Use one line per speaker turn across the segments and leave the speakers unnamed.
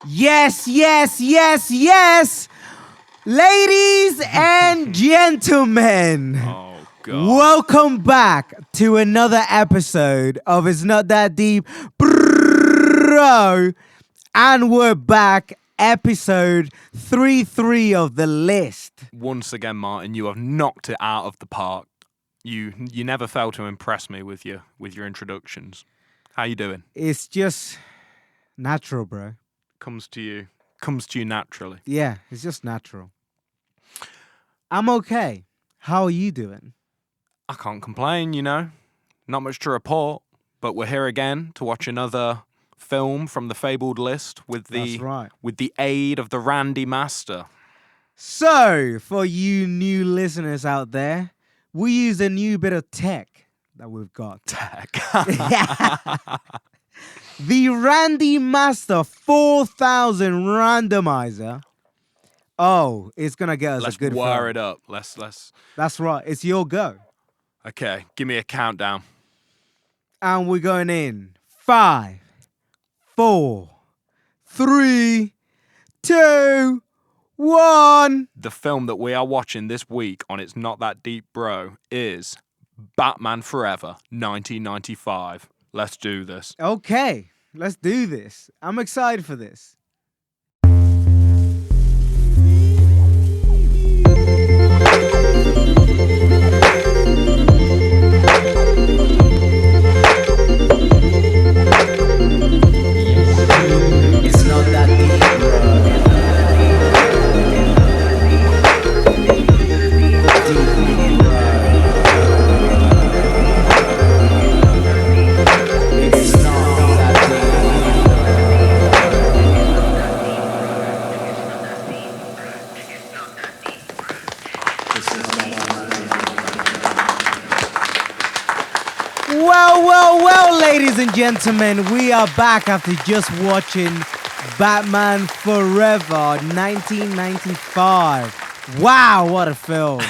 Yes, yes, yes, yes! Ladies and gentlemen,
Oh, God.
welcome back to another episode of It's Not That Deep, bro. And we're back, episode 3 of the list.
Once again, Martin, you have knocked it out of the park. You never fail to impress me with your introductions. How you doing?
It's just natural, bro.
Comes to you naturally.
Yeah, it's just natural. I'm okay. How are you doing?
I can't complain, Not much to report, but we're here again to watch another film from the fabled list with
That's right.
with the aid of the Randy Master.
So, for you new listeners out there, we use a new bit of tech that we've got.
Tech.
The Randy Master 4000 randomizer. Oh, it's going to get us
Let's
a good
wire
film.
it up. Let's.
That's right. It's your go.
Okay, give me a countdown.
And we're going in 5, 4, 3, 2, 1.
The film that we are watching this week on It's Not That Deep, Bro, is Batman Forever, 1995. Let's do this.
Okay, let's do this. I'm excited for this. It's not that Well, ladies and gentlemen, we are back after just watching Batman Forever 1995. Wow, what a film.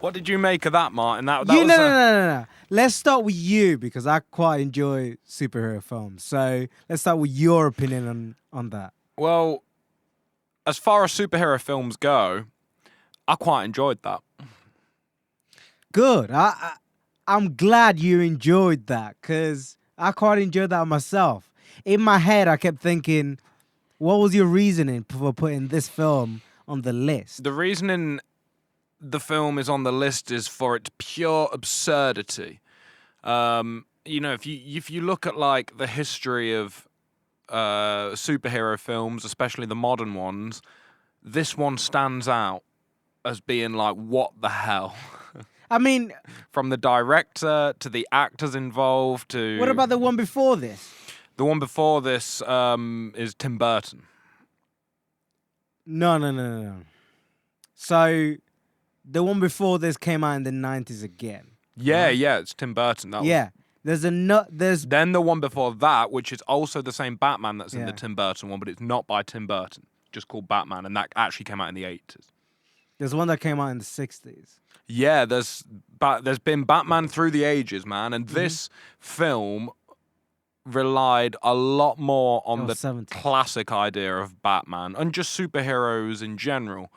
What did you make of that, Martin? That
No,
was
no. Let's start with you because I quite enjoy superhero films. So let's start with your opinion on that.
Well, as far as superhero films go, I quite enjoyed that.
Good. I'm glad you enjoyed that because I quite enjoyed that myself. In my head, I kept thinking, what was your reasoning for putting this film on the list?
The reasoning the film is on the list is for its pure absurdity. If you look at like the history of superhero films, especially the modern ones, this one stands out as being like, what the hell?
I mean,
from the director to the actors involved to...
What about the one before this?
The one before this is Tim Burton.
No. So, the one before this came out in the 90s again.
Yeah,
right?
yeah, it's Tim Burton.
There's
Then the one before that, which is also the same Batman that's in the
Yeah.
Tim Burton one, but it's not by Tim Burton. Just called Batman, and that actually came out in the 80s.
There's one that came out in the 60s.
Yeah, there's been Batman through the ages, man, and this film relied a lot more on the
70s.
classic idea of Batman and just superheroes in general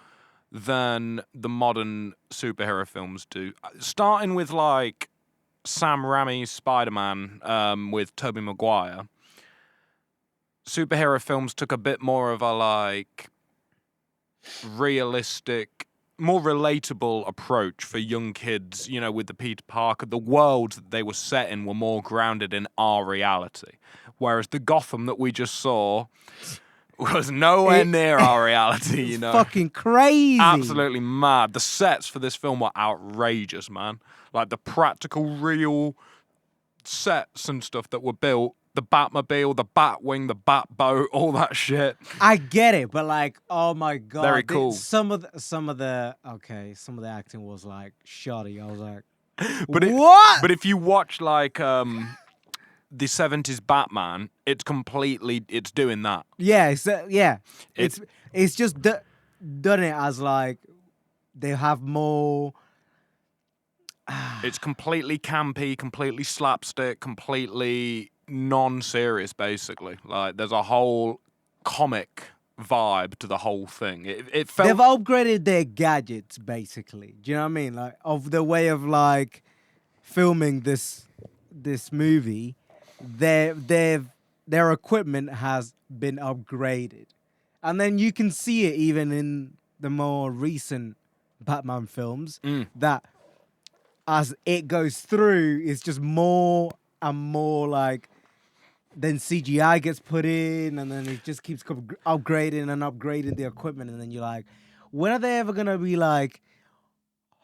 than the modern superhero films do. Starting with like Sam Raimi's Spider-Man with Tobey Maguire, superhero films took a bit more of a like realistic, more relatable approach for young kids, with the Peter Parker. The worlds that they were set in were more grounded in our reality. Whereas the Gotham that we just saw was nowhere near our reality,
Fucking crazy.
Absolutely mad. The sets for this film were outrageous, man. Like the practical, real sets and stuff that were built. The Batmobile, the Batwing, the Batboat, all that shit.
I get it, but like, oh my god,
Very cool.
Some of the acting was like shoddy. I was like,
But
what?
But if you watch like the 70s Batman, it's doing that.
Yeah, it's just done it as like they have more.
It's completely campy, completely slapstick, completely non-serious, basically. Like, there's a whole comic vibe to the whole thing. It
They've
felt
upgraded their gadgets, basically. Do you know what I mean? Like of the way of like filming this movie, their equipment has been upgraded, and then you can see it even in the more recent Batman films that as it goes through, it's just more and more like then CGI gets put in, and then it just keeps upgrading and upgrading the equipment, and then you're like, when are they ever gonna be like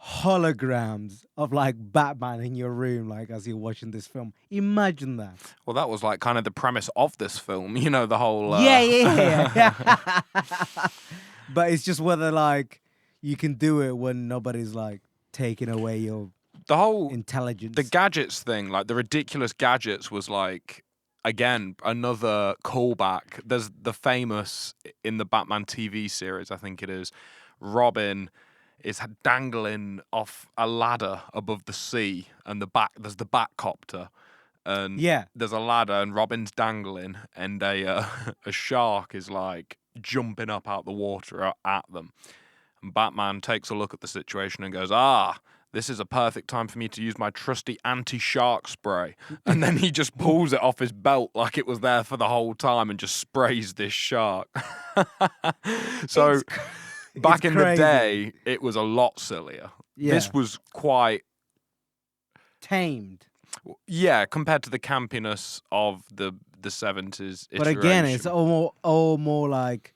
holograms of like Batman in your room, like as you're watching this film? Imagine that.
well, that was like kind of the premise of this film. You know, the whole
Yeah. But it's just whether like you can do it when nobody's like taking away your
the whole
intelligence.
the gadgets thing, like the ridiculous gadgets, was like again another callback. There's the famous in the Batman TV series, I think it is, Robin is dangling off a ladder above the sea, and there's the Batcopter, and
Yeah.
there's a ladder, and Robin's dangling, and a a shark is like jumping up out the water at them. And Batman takes a look at the situation and goes, this is a perfect time for me to use my trusty anti-shark spray. And then he just pulls it off his belt like it was there for the whole time and just sprays this shark. So back in the day, it was a lot sillier.
Yeah.
This was quite
tamed.
Yeah, compared to the campiness of the 70s.
But again, it's all more like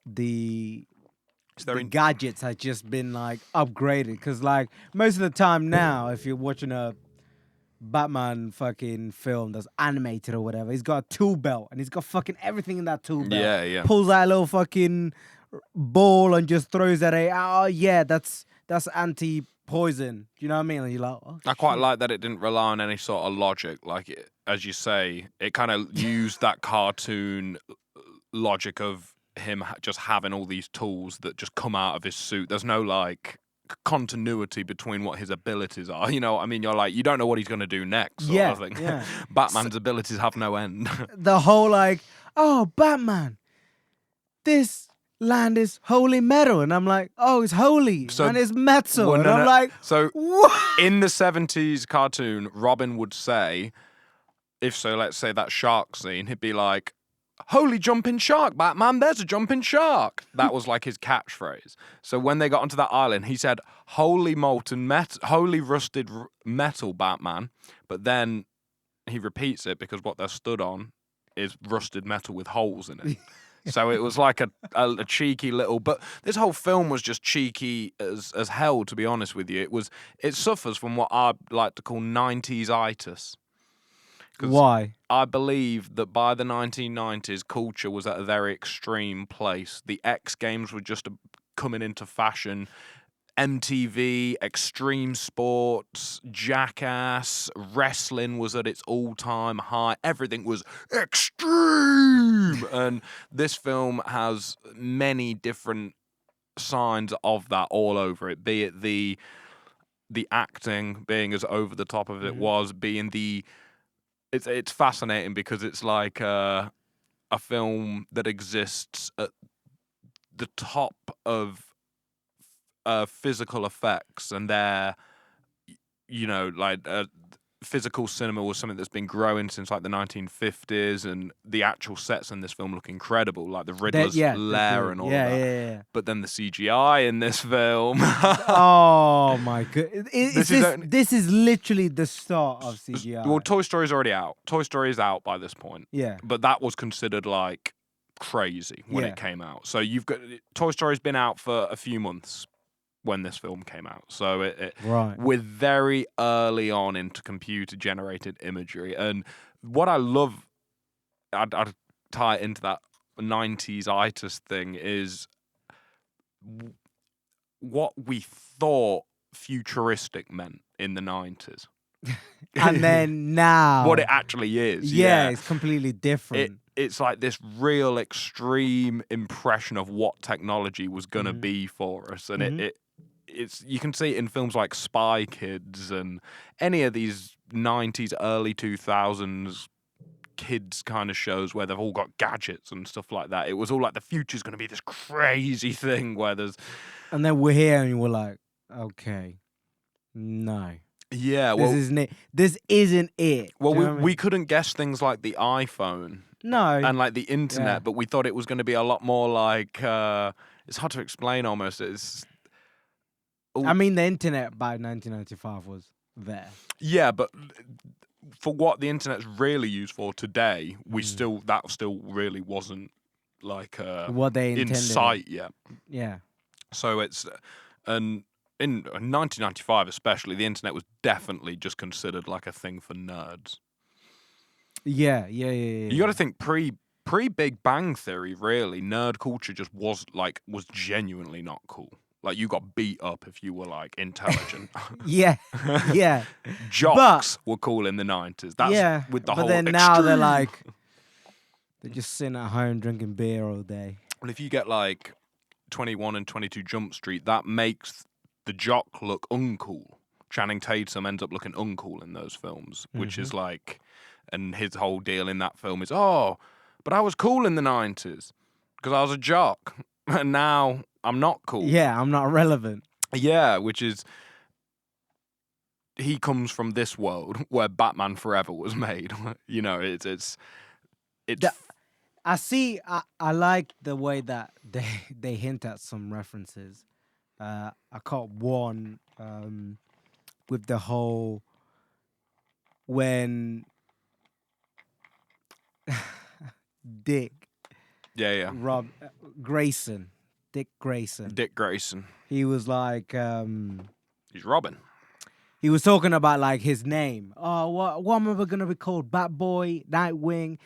the gadgets have just been like upgraded, because like most of the time now, if you're watching a Batman fucking film that's animated or whatever, he's got a tool belt and he's got fucking everything in that tool belt.
Yeah.
Pulls out a little fucking ball and just throws at it. Oh yeah, that's anti-poison. Do you know what I mean? And you're like, oh,
I quite like that it didn't rely on any sort of logic. Like, as you say, it kind of used that cartoon logic of him just having all these tools that just come out of his suit. There's no like continuity between what his abilities are. You know what I mean? You're like, you don't know what he's going to do next. Sort of thing.
Yeah.
Batman's abilities have no end.
The whole like, oh, Batman, this land is holy metal, and I'm like, oh, it's holy and it's metal, and I'm like,
so
what?
In the 70s cartoon, Robin would say, let's say that shark scene, he'd be like, holy jumping shark, Batman, there's a jumping shark. That was like his catchphrase. So when they got onto that island, he said, holy rusted metal, Batman. But then he repeats it because what they're stood on is rusted metal with holes in it. So it was like a cheeky little, but this whole film was just cheeky as hell, to be honest with you. It suffers from what I like to call 90s-itis.
Why?
I believe that by the 1990s, culture was at a very extreme place. The X Games were just coming into fashion. MTV, extreme sports, Jackass, wrestling was at its all-time high. Everything was extreme. And this film has many different signs of that all over it, be it the acting being as over the top as it was, being it's fascinating because it's like a film that exists at the top of physical effects, and they're, physical cinema was something that's been growing since like the 1950s, and the actual sets in this film look incredible, like the Riddler's lair and all that.
Yeah.
But then the CGI in this film.
Oh my god! This is literally the start of CGI.
Well, Toy Story's already out. Toy Story is out by this point.
Yeah.
But that was considered like crazy when it came out. So you've got Toy Story's been out for a few months when this film came out. So we're very early on into computer-generated imagery. And what I love, I'd tie it into that 90s-itis thing, is what we thought futuristic meant in the 90s.
And then now...
what it actually is.
Yeah, it's completely different.
It's like this real extreme impression of what technology was going to be for us. And it's you can see it in films like Spy Kids and any of these 90s, early 2000s kids kind of shows where they've all got gadgets and stuff like that. It was all like the future's going to be this crazy thing where there's
And then we're here and we're like, okay, no.
yeah,
This
well,
isn't it. This isn't it.
well,
Do you know what I
we
mean?
couldn't guess things like the iPhone
No.
and like the internet,
Yeah.
but we thought it was going to be a lot more like it's hard to explain almost. It's
I mean, the internet by 1995 was there.
yeah, but for what the internet's really used for today, we still really wasn't like
What they
in
intended.
sight yet.
Yeah.
So it's and in 1995 especially, the internet was definitely just considered like a thing for nerds.
Yeah.
You got to think pre Big Bang Theory, really, nerd culture just was genuinely not cool. Like you got beat up if you were like intelligent.
Yeah. Yeah.
Jocks were cool in the 90s. That's with the
but
whole
then now they're
extreme.
like, they're just sitting at home drinking beer all day.
And if you get like 21 and 22 Jump Street, that makes the jock look uncool. Channing Tatum ends up looking uncool in those films, which is like, and his whole deal in that film is, oh, but I was cool in the 90s because I was a jock, and now I'm not cool.
Yeah, I'm not relevant.
Yeah, which is, he comes from this world where Batman Forever was made. You know, it's.
I see. I like the way that they hint at some references. I caught one with the whole when Dick
Yeah.
Grayson, Dick Grayson.
Dick Grayson.
He was like,
He's Robin.
he was talking about like his name. Oh, what am I gonna be called? Batboy, Nightwing.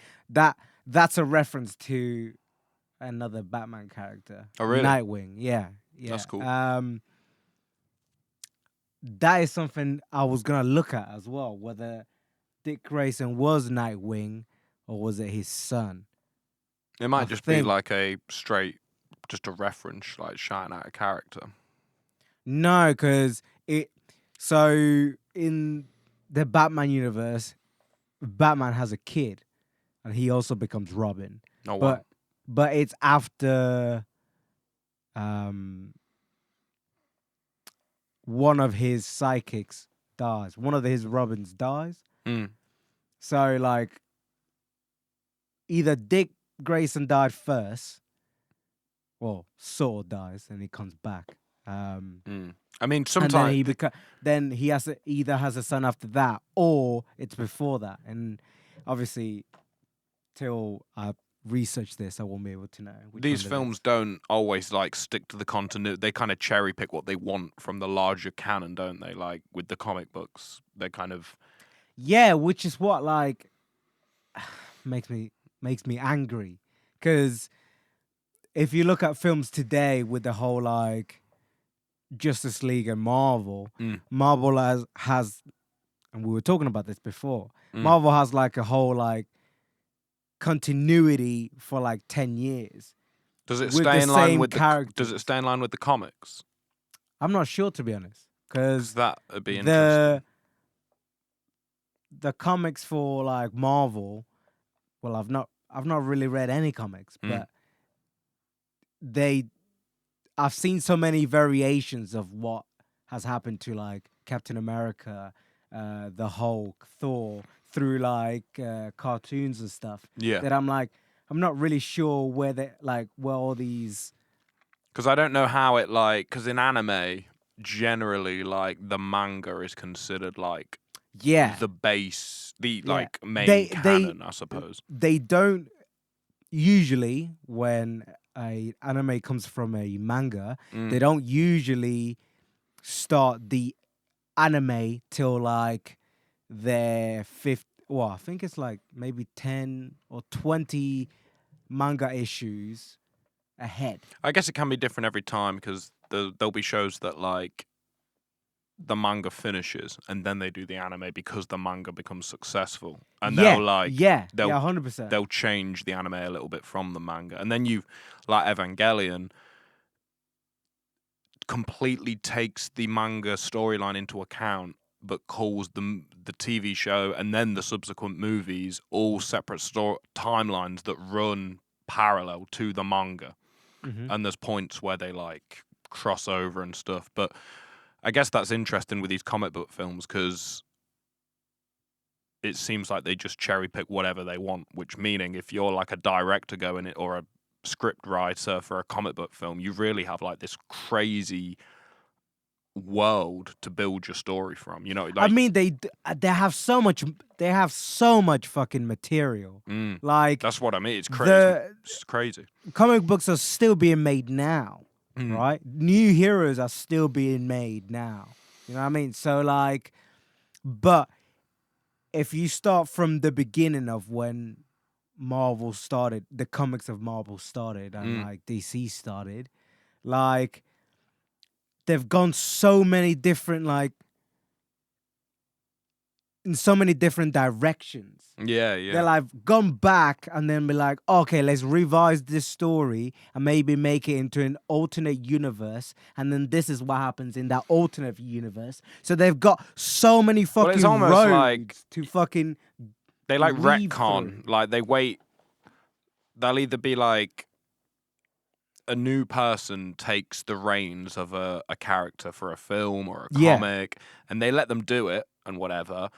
That's a reference to another Batman character.
Oh, really?
Nightwing. Yeah.
That's cool.
That is something I was gonna look at as well. Whether Dick Grayson was Nightwing or was it his son?
It might
I
just be
think-
like just a reference, like shouting out a character.
No, because so in the Batman universe, Batman has a kid, and he also becomes Robin.
Oh, wow.
But it's after one of his psychics dies. One of his Robins dies.
Mm.
So like either Dick Grayson died first, or Saw dies and he comes back.
I mean,
And
sometimes
then he either has a son after that or it's before that. And obviously, till I research this, I won't be able to know.
these films don't always like stick to the continuity. They kind of cherry pick what they want from the larger canon, don't they? Like with the comic books, they kind of
Yeah, which is what like makes me angry. Because if you look at films today with the whole like Justice League and Marvel, Marvel has, and we were talking about this before. Marvel has like a whole like continuity for like 10 years.
Does it
with
stay
the
in line
same
with
characters.
Does it stay in line with the comics?
I'm not sure, to be honest, because
That would be interesting.
the comics for like Marvel, well, I've not really read any comics, but I've seen so many variations of what has happened to like Captain America, the Hulk, Thor, through like cartoons and stuff.
Yeah.
That I'm not really sure where all these.
Because I don't know how it like, because in anime, generally like the manga is considered like the base, like main canon, I suppose.
They don't usually, when a anime comes from a manga, they don't usually start the anime till like their fifth. Well, I think it's like maybe 10 or 20 manga issues ahead.
I guess it can be different every time because there'll be shows that like the manga finishes and then they do the anime because the manga becomes successful, and they'll
100%.
They'll change the anime a little bit from the manga, and then you like Evangelion completely takes the manga storyline into account but calls the TV show and then the subsequent movies all separate timelines that run parallel to the manga.
Hmm.
And there's points where they like cross over and stuff. But I guess that's interesting with these comic book films because it seems like they just cherry pick whatever they want, which meaning if you're like a director going it or a script writer for a comic book film, you really have like this crazy world to build your story from. You know,
I
like
mean, they have so much. They have so much fucking material. Like
that's what I mean. It's crazy.
the
It's crazy.
comic books are still being made now,
Mm.
right? New heroes are still being made now. You know what I mean? So like, but if you start from the beginning of when Marvel started, the comics of Marvel started, and like DC started, like they've gone so many different like in so many different directions.
Yeah, yeah.
They're like gone back and then be like, okay, let's revise this story and maybe make it into an alternate universe, and then this is what happens in that alternate universe. So they've got so many fucking
it's almost
roads
like
to fucking
they like
weave
retcon.
through.
Like they wait. They'll either be like a new person takes the reins of a character for a film or a
Yeah.
comic, and they let them do it and whatever.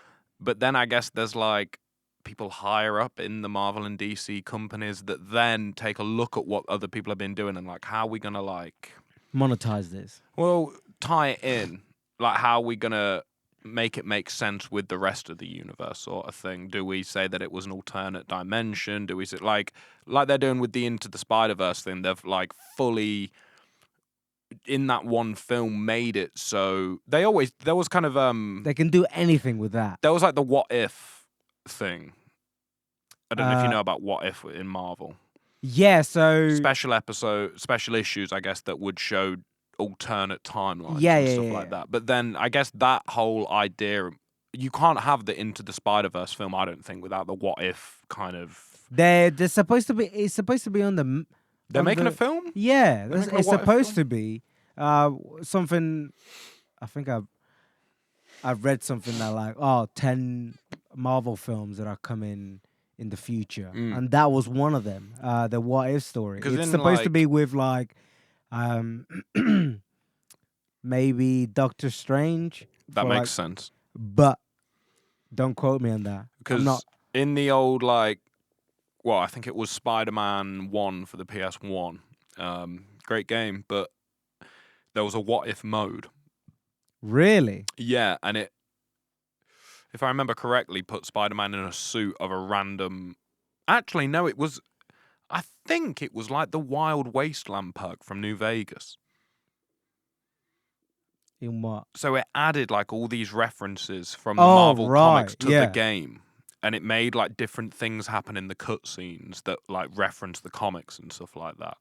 But then I guess there's like people higher up in the Marvel and DC companies that then take a look at what other people have been doing and like, how are we gonna like
Monetize this.
tie it in? Like, how are we gonna make it make sense with the rest of the universe, sort of thing? Do we say that it was an alternate dimension? Do we say like they're doing with the Into the Spider-Verse thing? They've like fully in that one film made it so there was kind of
They can do anything with that.
there was like the what if thing. I don't know if you
Uh,
know about what if in Marvel.
Yeah, so
Special issues, I guess, that would show alternate timelines
Yeah,
and
yeah,
stuff
yeah,
like
yeah.
that. But then I guess that whole idea, you can't have the Into the Spider-Verse film, I don't think, without the what if kind of.
they're supposed to be. It's supposed to be on the.
They're
on
making
the,
a film?
Yeah,
They're making a
it's
what if
supposed
film?
to be. Something. I think I've read something that like 10 Marvel films that are coming in the future, and that was one of them. The what if story.
'Cause
It's
in,
supposed to
like-
be with like, maybe Doctor Strange.
That
for,
makes
like,
sense.
But don't quote me on that. I'm
Because
not.
in the old, like, well, I think it was Spider-Man 1 for the PS1. Great game, but there was a what if mode.
Really?
Yeah, and it, if I remember correctly, put Spider-Man in a suit of a random. Actually, no, it was. I think it was like the Wild Wasteland perk from New Vegas.
In what?
So it added like all these references from the
Oh,
Marvel comics
right,
to
yeah.
the game. And it made like different things happen in the cutscenes that like reference the comics and stuff like that.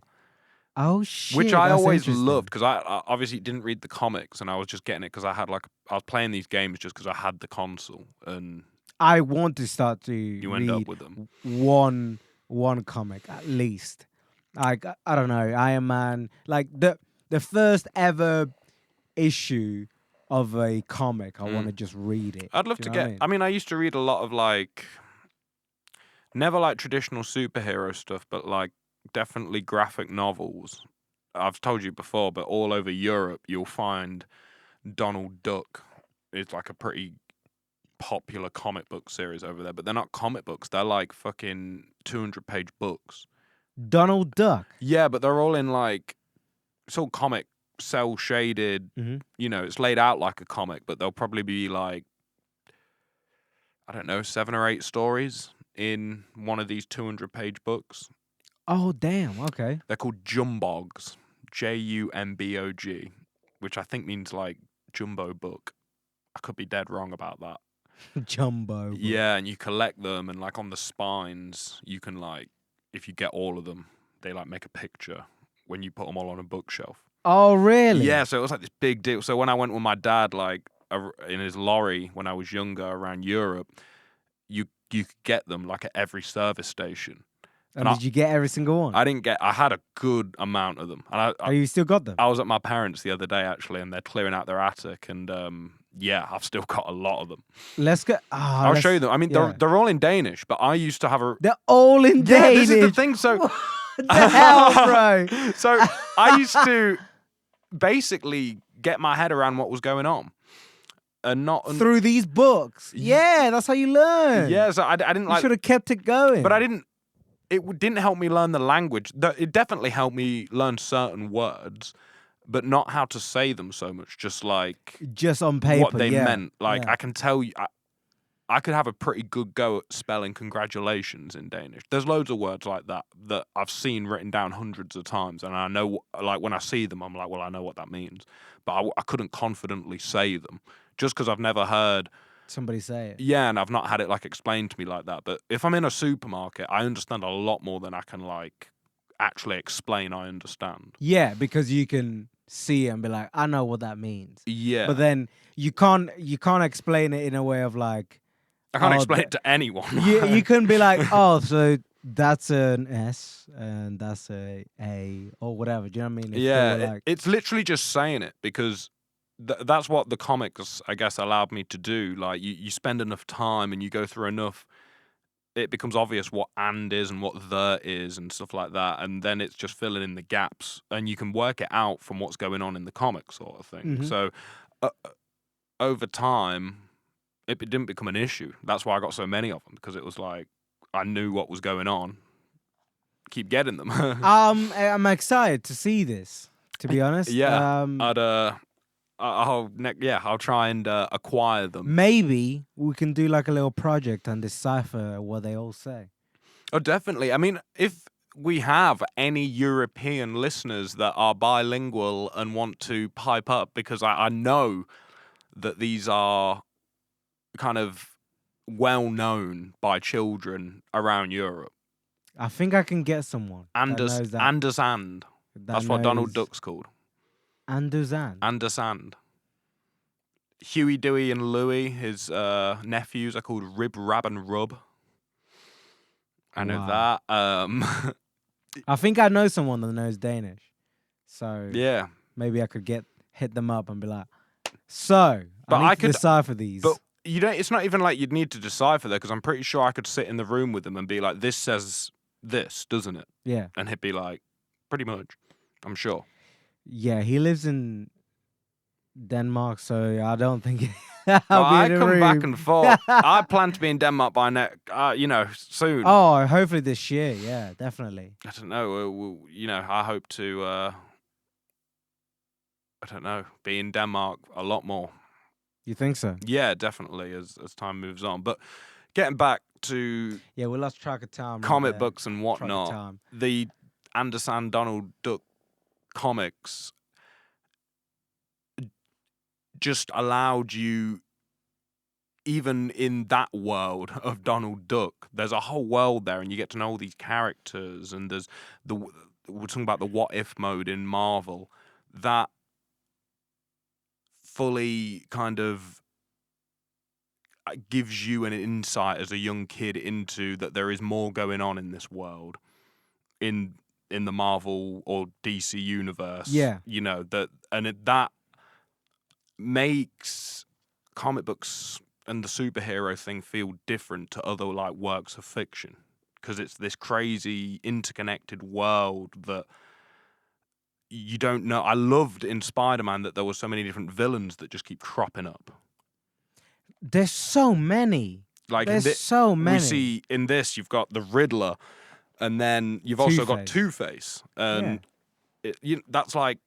Oh shit!
Which I
that's
always
interesting.
loved because I obviously didn't read the comics and I was just getting it because I had like I was playing these games just because I had the console and
I want to start to
you
read
end up with them.
one comic at least. Like I don't know, Iron Man, like the first ever issue of a comic. I want to just read it.
I'd love
Do
to
you know
get.
what
I mean, I used to read a lot of like, never like traditional superhero stuff, but like definitely graphic novels. I've told you before, but all over Europe, you'll find Donald Duck. It's like a pretty popular comic book series over there, but they're not comic books. They're like fucking 200-page books.
Donald Duck.
Yeah, but they're all in like, it's all comic, cell shaded.
Mm-hmm.
You know, it's laid out like a comic, but there'll probably be like, I don't know, 7 or 8 stories in one of these 200-page books.
Oh damn! Okay.
They're called Jumbogs, Jumbog, which I think means like jumbo book. I could be dead wrong about that.
Jumbo. Book.
Yeah, and you collect them, and like on the spines, you can like, if you get all of them, they like make a picture when you put them all on a bookshelf.
Oh really?
Yeah, so it was like this big deal. So when I went with my dad, like in his lorry when I was younger around Europe, you could get them like at every service station.
And did you get every single one?
I had a good amount of them. And
Oh, you still got them?
I was at my parents' the other day actually, and they're clearing out their attic, and Yeah, I've still got a lot of them.
Let's go.
I'll show you them. I mean, they're all in Danish, but I used to have a.
They're all in
Yeah,
Danish.
this is the thing. So,
What the hell, bro?
so I used to basically get my head around what was going on, and not
Through these books. Yeah, that's how you learn.
Yeah, so I didn't
You
like.
should have kept it going.
But I didn't. Didn't help me learn the language. It definitely helped me learn certain words, but not how to say them so much. Just like
just on paper,
what they meant. Like
yeah.
I can tell you, I could have a pretty good go at spelling congratulations in Danish. There's loads of words like that that I've seen written down hundreds of times, and I know, like when I see them, I'm like, well, I know what that means, but I couldn't confidently say them just because I've never heard
somebody say it.
Yeah, and I've not had it like explained to me like that. But if I'm in a supermarket, I understand a lot more than I can like actually explain. I understand.
Yeah, because you can see it and be like, I know what that means.
Yeah,
But then you can't explain it in a way of like,
I can't explain it to anyone.
you couldn't be like, oh, so that's an S and that's a or whatever. Do you know what I mean? If
yeah,
they were like,
it's literally just saying it because that's what the comics, I guess, allowed me to do. Like you spend enough time and you go through enough, it becomes obvious what and is and what the is and stuff like that, and then it's just filling in the gaps, and you can work it out from what's going on in the comic sort of thing.
Mhm.
So over time, it didn't become an issue. That's why I got so many of them, because it was like I knew what was going on. Keep getting them.
I'm excited to see this. To be honest,
Yeah, I'll try and acquire them.
maybe we can do like a little project and decipher what they all say.
Oh, definitely. I mean, if we have any European listeners that are bilingual and want to pipe up, because I know that these are kind of well known by children around Europe.
I think I can get someone that knows that.
Andersand. That's what Donald Duck's called.
Andersand.
Andersand. Huey, Dewey, and Louie, his nephews, are called Rib, Rab, and Rub. I know
Wow.
that.
I think I know someone that knows Danish, so
Yeah.
maybe I could hit them up and be like, so
But
I need
I
to
could-
decipher these.
But you don't. It's not even like you'd need to decipher that, because I'm pretty sure I could sit in the room with them and be like, "This says this, doesn't it?"
yeah,
And he'd be like, "Pretty much." I'm sure.
yeah, he lives in Denmark, so I don't think
Well,
I'll be
I
in a
come
room.
back and forth. I plan to be in Denmark by soon.
Oh, hopefully this year. Yeah, definitely.
I don't know. I hope to. I don't know. Be in Denmark a lot more.
You think so?
Yeah, definitely. As time moves on, but getting back to
Yeah, we lost track of time.
comic books and
Track of
whatnot,
time.
the Anderson Donald Duck comics just allowed you, even in that world of Donald Duck, there's a whole world there, and you get to know all these characters, and there's we're talking about the what if mode in Marvel that fully kind of gives you an insight as a young kid into that there is more going on in this world, in the Marvel or DC universe.
Yeah.
That makes comic books and the superhero thing feel different to other like works of fiction, because it's this crazy interconnected world that you don't know. I loved in Spider-Man that there were so many different villains that just keep cropping up.
There's so many.
Like
There's so many.
We see in this, you've got the Riddler, and then you've also got Two-Face, and that's like,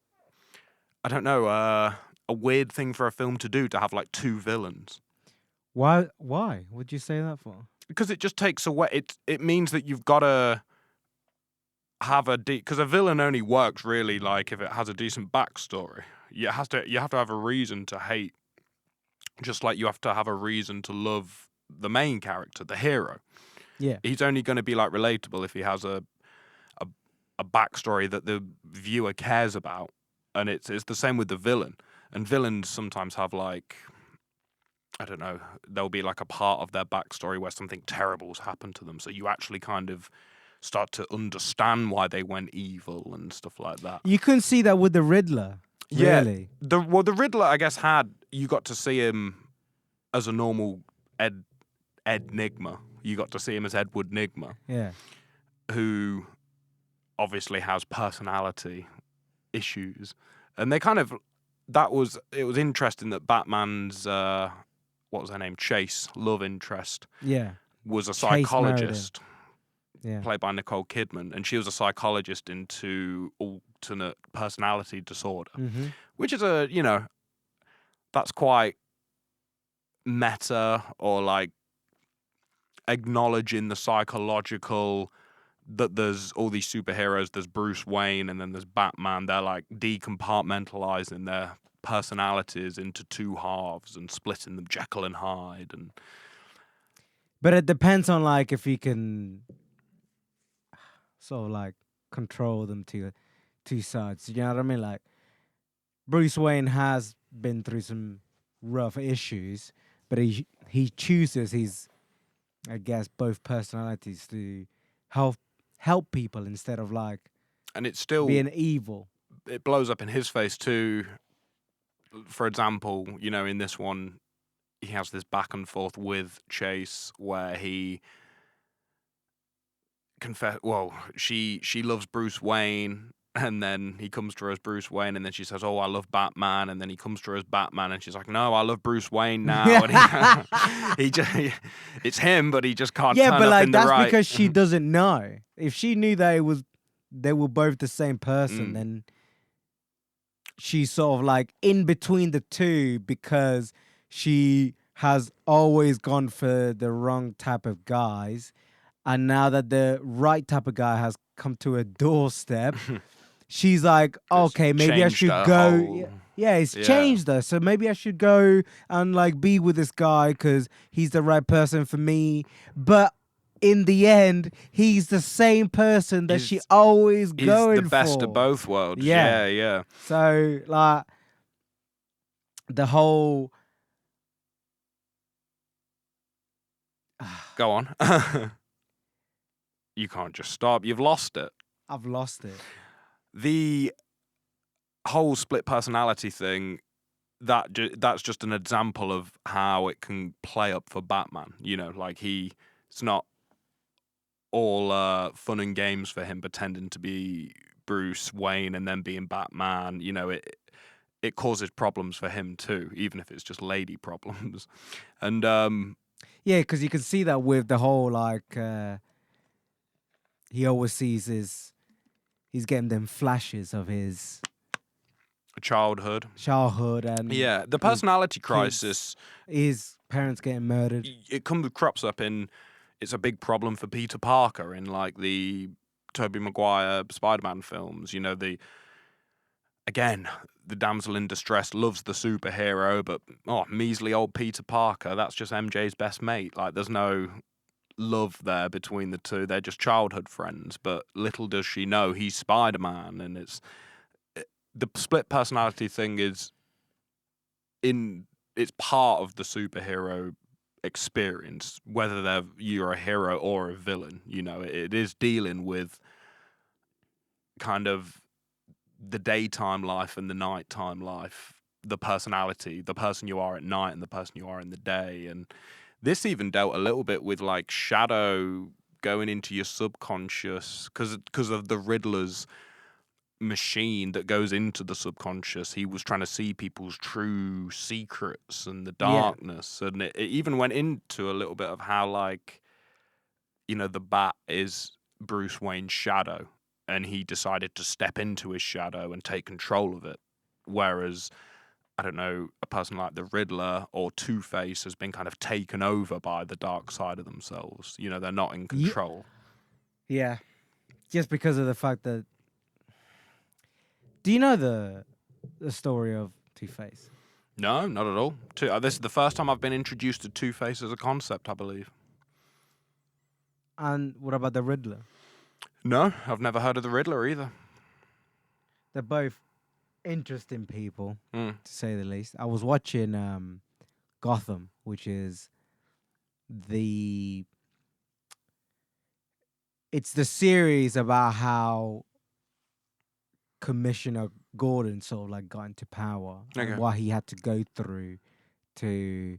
I don't know, a weird thing for a film to do, to have like two villains.
Why? Would you say that for?
Because it just takes away. It means that you've got to have because a villain only works really like if it has a decent backstory. You have to have a reason to hate, just like you have to have a reason to love the main character, the hero.
Yeah.
He's only going to be like relatable if he has a backstory that the viewer cares about, and it's the same with the villain. And villains sometimes have like, I don't know, there'll be like a part of their backstory where something terrible's happened to them, so you actually kind of start to understand why they went evil and stuff like that.
You couldn't see that with the Riddler.
Yeah,
Really?
the Riddler, I guess, you got to see him as a normal Enigma. You got to see him as Edward Nigma,
Yeah.
who obviously has personality issues, and they kind of it was interesting that Batman's what was her name, Chase, love interest,
Yeah.
was a
Chase married him.
psychologist
Yeah.
played by Nicole Kidman, and she was a psychologist into alternate personality disorder,
Mm-hmm.
which is that's quite meta, or like acknowledging the psychological, that there's all these superheroes, there's Bruce Wayne and then there's Batman. They're like decompartmentalizing their personalities into two halves and splitting them, Jekyll and Hyde. And
But it depends on like if you can sort of like control them to two sides. You know what I mean? Like Bruce Wayne has been through some rough issues, but he chooses his, I guess, both personalities to help people instead of like
and it's still,
being evil.
it blows up in his face too. For example, in this one, he has this back and forth with Chase where he she loves Bruce Wayne, and then he comes to her as Bruce Wayne, and then she says, "Oh, I love Batman," and then he comes to her as Batman, and she's like, "No, I love Bruce Wayne now." And it's him, but he just can't
Yeah,
turn
but
up
like
in the
that's
right.
because she doesn't know. If she knew that they were both the same person, then she's sort of like in between the two because she has always gone for the wrong type of guys. And now that the right type of guy has come to her doorstep, she's like, okay, maybe I
changed
should
her
go.
whole-
Yeah, it's
Yeah.
changed her. So maybe I should go and like be with this guy because he's the right person for me. But in the end, he's the same person that she
He's-
always
He's
going
the best
for.
of both worlds.
Yeah.
Yeah.
So like the whole
Go on. You can't just stop. You've lost it.
I've lost it.
The whole split personality thing, that's just an example of how it can play up for Batman. Like it's not all fun and games for him pretending to be Bruce Wayne and then being Batman. It causes problems for him too, even if it's just lady problems. And
Yeah, because you can see that with the whole like he always sees he's getting them flashes of his
childhood.
childhood and
Yeah, the personality crisis,
his parents getting murdered.
it crops up in, it's a big problem for Peter Parker in like the Tobey Maguire Spider-Man films. The damsel in distress loves the superhero, but measly old Peter Parker, that's just MJ's best mate. Like there's no love there between the two. They're just childhood friends, but little does she know he's Spider-Man. And the split personality thing is it's part of the superhero experience, whether you're a hero or a villain. It is dealing with kind of the daytime life and the nighttime life, the personality, the person you are at night and the person you are in the day. And this even dealt a little bit with like shadow going into your subconscious because of the Riddler's machine that goes into the subconscious. He was trying to see people's true secrets and the darkness. And it even went into a little bit of how like, the Bat is Bruce Wayne's shadow, and he decided to step into his shadow and take control of it. Whereas, I don't know, a person like the Riddler or Two-Face has been kind of taken over by the dark side of themselves. They're not in control.
Yeah, just because of the fact that. Do you know the story of Two-Face?
No, not at all. This is the first time I've been introduced to Two-Face as a concept, I believe.
And what about the Riddler?
No, I've never heard of the Riddler either.
They're both interesting people, to say the least. I was watching Gotham, which is it's the series about how Commissioner Gordon sort of like got into power
Okay.
and what he had to go through to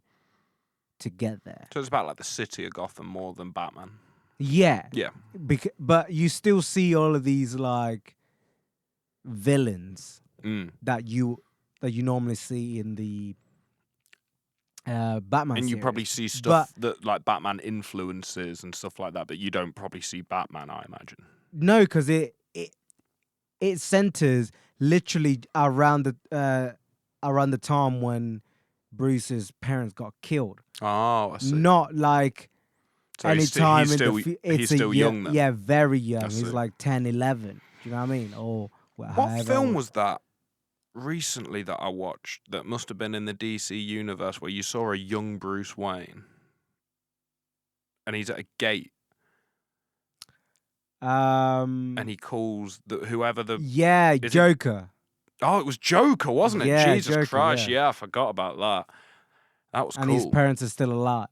get there.
So it's about like the city of Gotham more than Batman.
Yeah,
Yeah.
but you still see all of these like villains
Mm.
that you normally see in the Batman
And you
series.
probably see
But
stuff that like Batman influences and stuff like that, but you don't probably see Batman, I imagine.
no, because it centers literally around the time when Bruce's parents got killed.
Oh, I see.
Not like
So
any
he's
time in
still,
the
he's still young then.
Yeah, very young.
I
He's
see.
like 10, 11. Do you know what I mean? Or
What
however
film
old.
was that recently that I watched that must have been in the DC universe where you saw a young Bruce Wayne and he's at a gate and he calls whoever the
yeah,
is it-
Joker.
Oh, it was Joker, wasn't it?
Yeah,
Jesus
Joker,
Christ,
yeah.
I forgot about that. That was
And his
cool.
parents are still alive.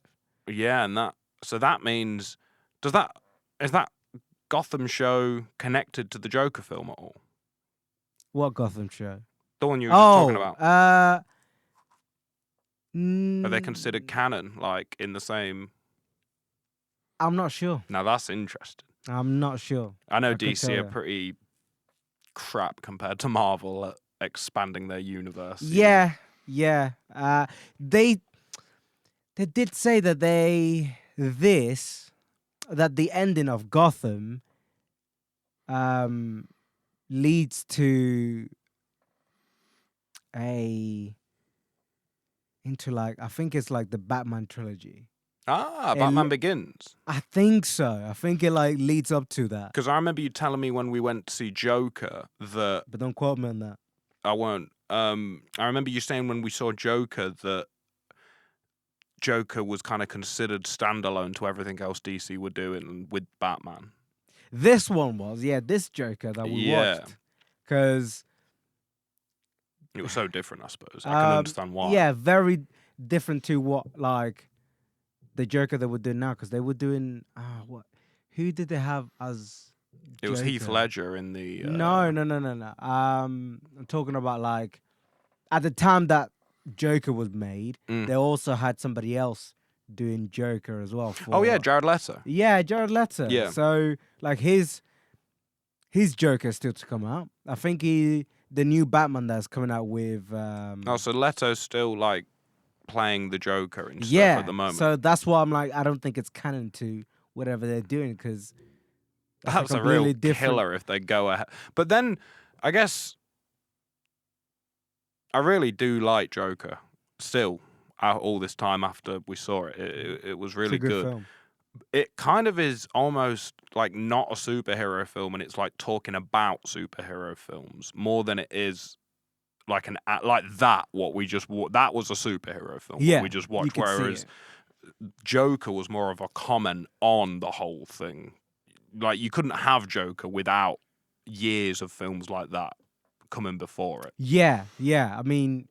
Yeah, and that means is that Gotham show connected to the Joker film at all?
What Gotham show?
The one you were just talking about. Are they
mm,
considered canon, like in the same?
I'm not sure.
Now that's interesting.
I'm not sure.
I know
I couldn't
DC
tell
are
you.
pretty crap compared to Marvel at expanding their universe. you know.
Yeah, yeah. They did say that that the ending of Gotham leads to into like I think it's like the Batman trilogy.
Batman Begins.
I think so. I think it like leads up to that.
Because I remember you telling me when we went to see Joker that
But don't quote me on that.
I won't. I remember you saying when we saw Joker that Joker was kind of considered standalone to everything else DC were doing with Batman.
This one was, this Joker that we
Yeah.
watched. Because
It was so different, I suppose. I can understand why.
yeah, very different to what like the Joker they were doing now. Because they were doing what? Who did they have as?
It was Heath
Joker?
Ledger in the.
No. I'm talking about like at the time that Joker was made,
Mm.
they also had somebody else doing Joker as well.
Oh yeah, Jared Leto.
Yeah, Jared Leto.
Yeah.
So like his Joker is still to come out. I think the new Batman that's coming out with.
Oh, so Leto's still like playing the Joker and stuff
yeah.
at the moment.
So that's why I'm like, I don't think it's canon to whatever they're doing because
That's a real killer if they go ahead. But then, I guess, I really do like Joker still. All this time after we saw it, it was really
It's a good
good.
film.
It kind of is almost like not a superhero film, and it's like talking about superhero films more than it is like that. What we just that was a superhero film.
Yeah,
what we just
you
watched.
could see
Whereas
it.
Joker was more of a comment on the whole thing. Like you couldn't have Joker without years of films like that coming before it,
Yeah. I mean,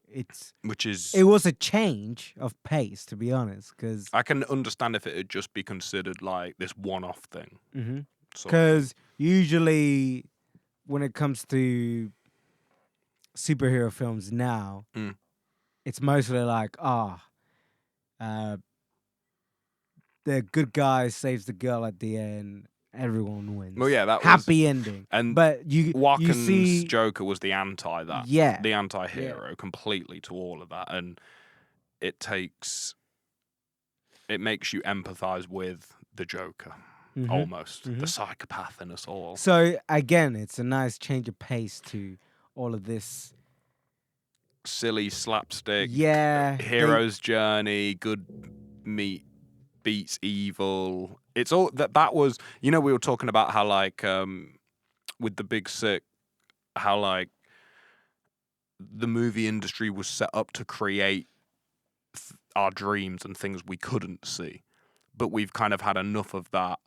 which is
it was a change of pace, to be honest, because
I can understand if it would just be considered like this one-off thing. sort of
because usually when it comes to superhero films now,
Mm.
it's mostly like the good guy saves the girl at the end, everyone wins.
Well, yeah, that was
happy ending.
and
But you
Walken's
see,
Joker was the anti that,
yeah,
the anti-hero completely to all of that, and it makes you empathize with the Joker almost, the psychopath in us all.
So again, it's a nice change of pace to all of this.
Silly slapstick,
Yeah,
hero's journey, good beats evil. It's all that was, we were talking about how like with the Big Sick, how like the movie industry was set up to create our dreams and things we couldn't see, but we've kind of had enough of that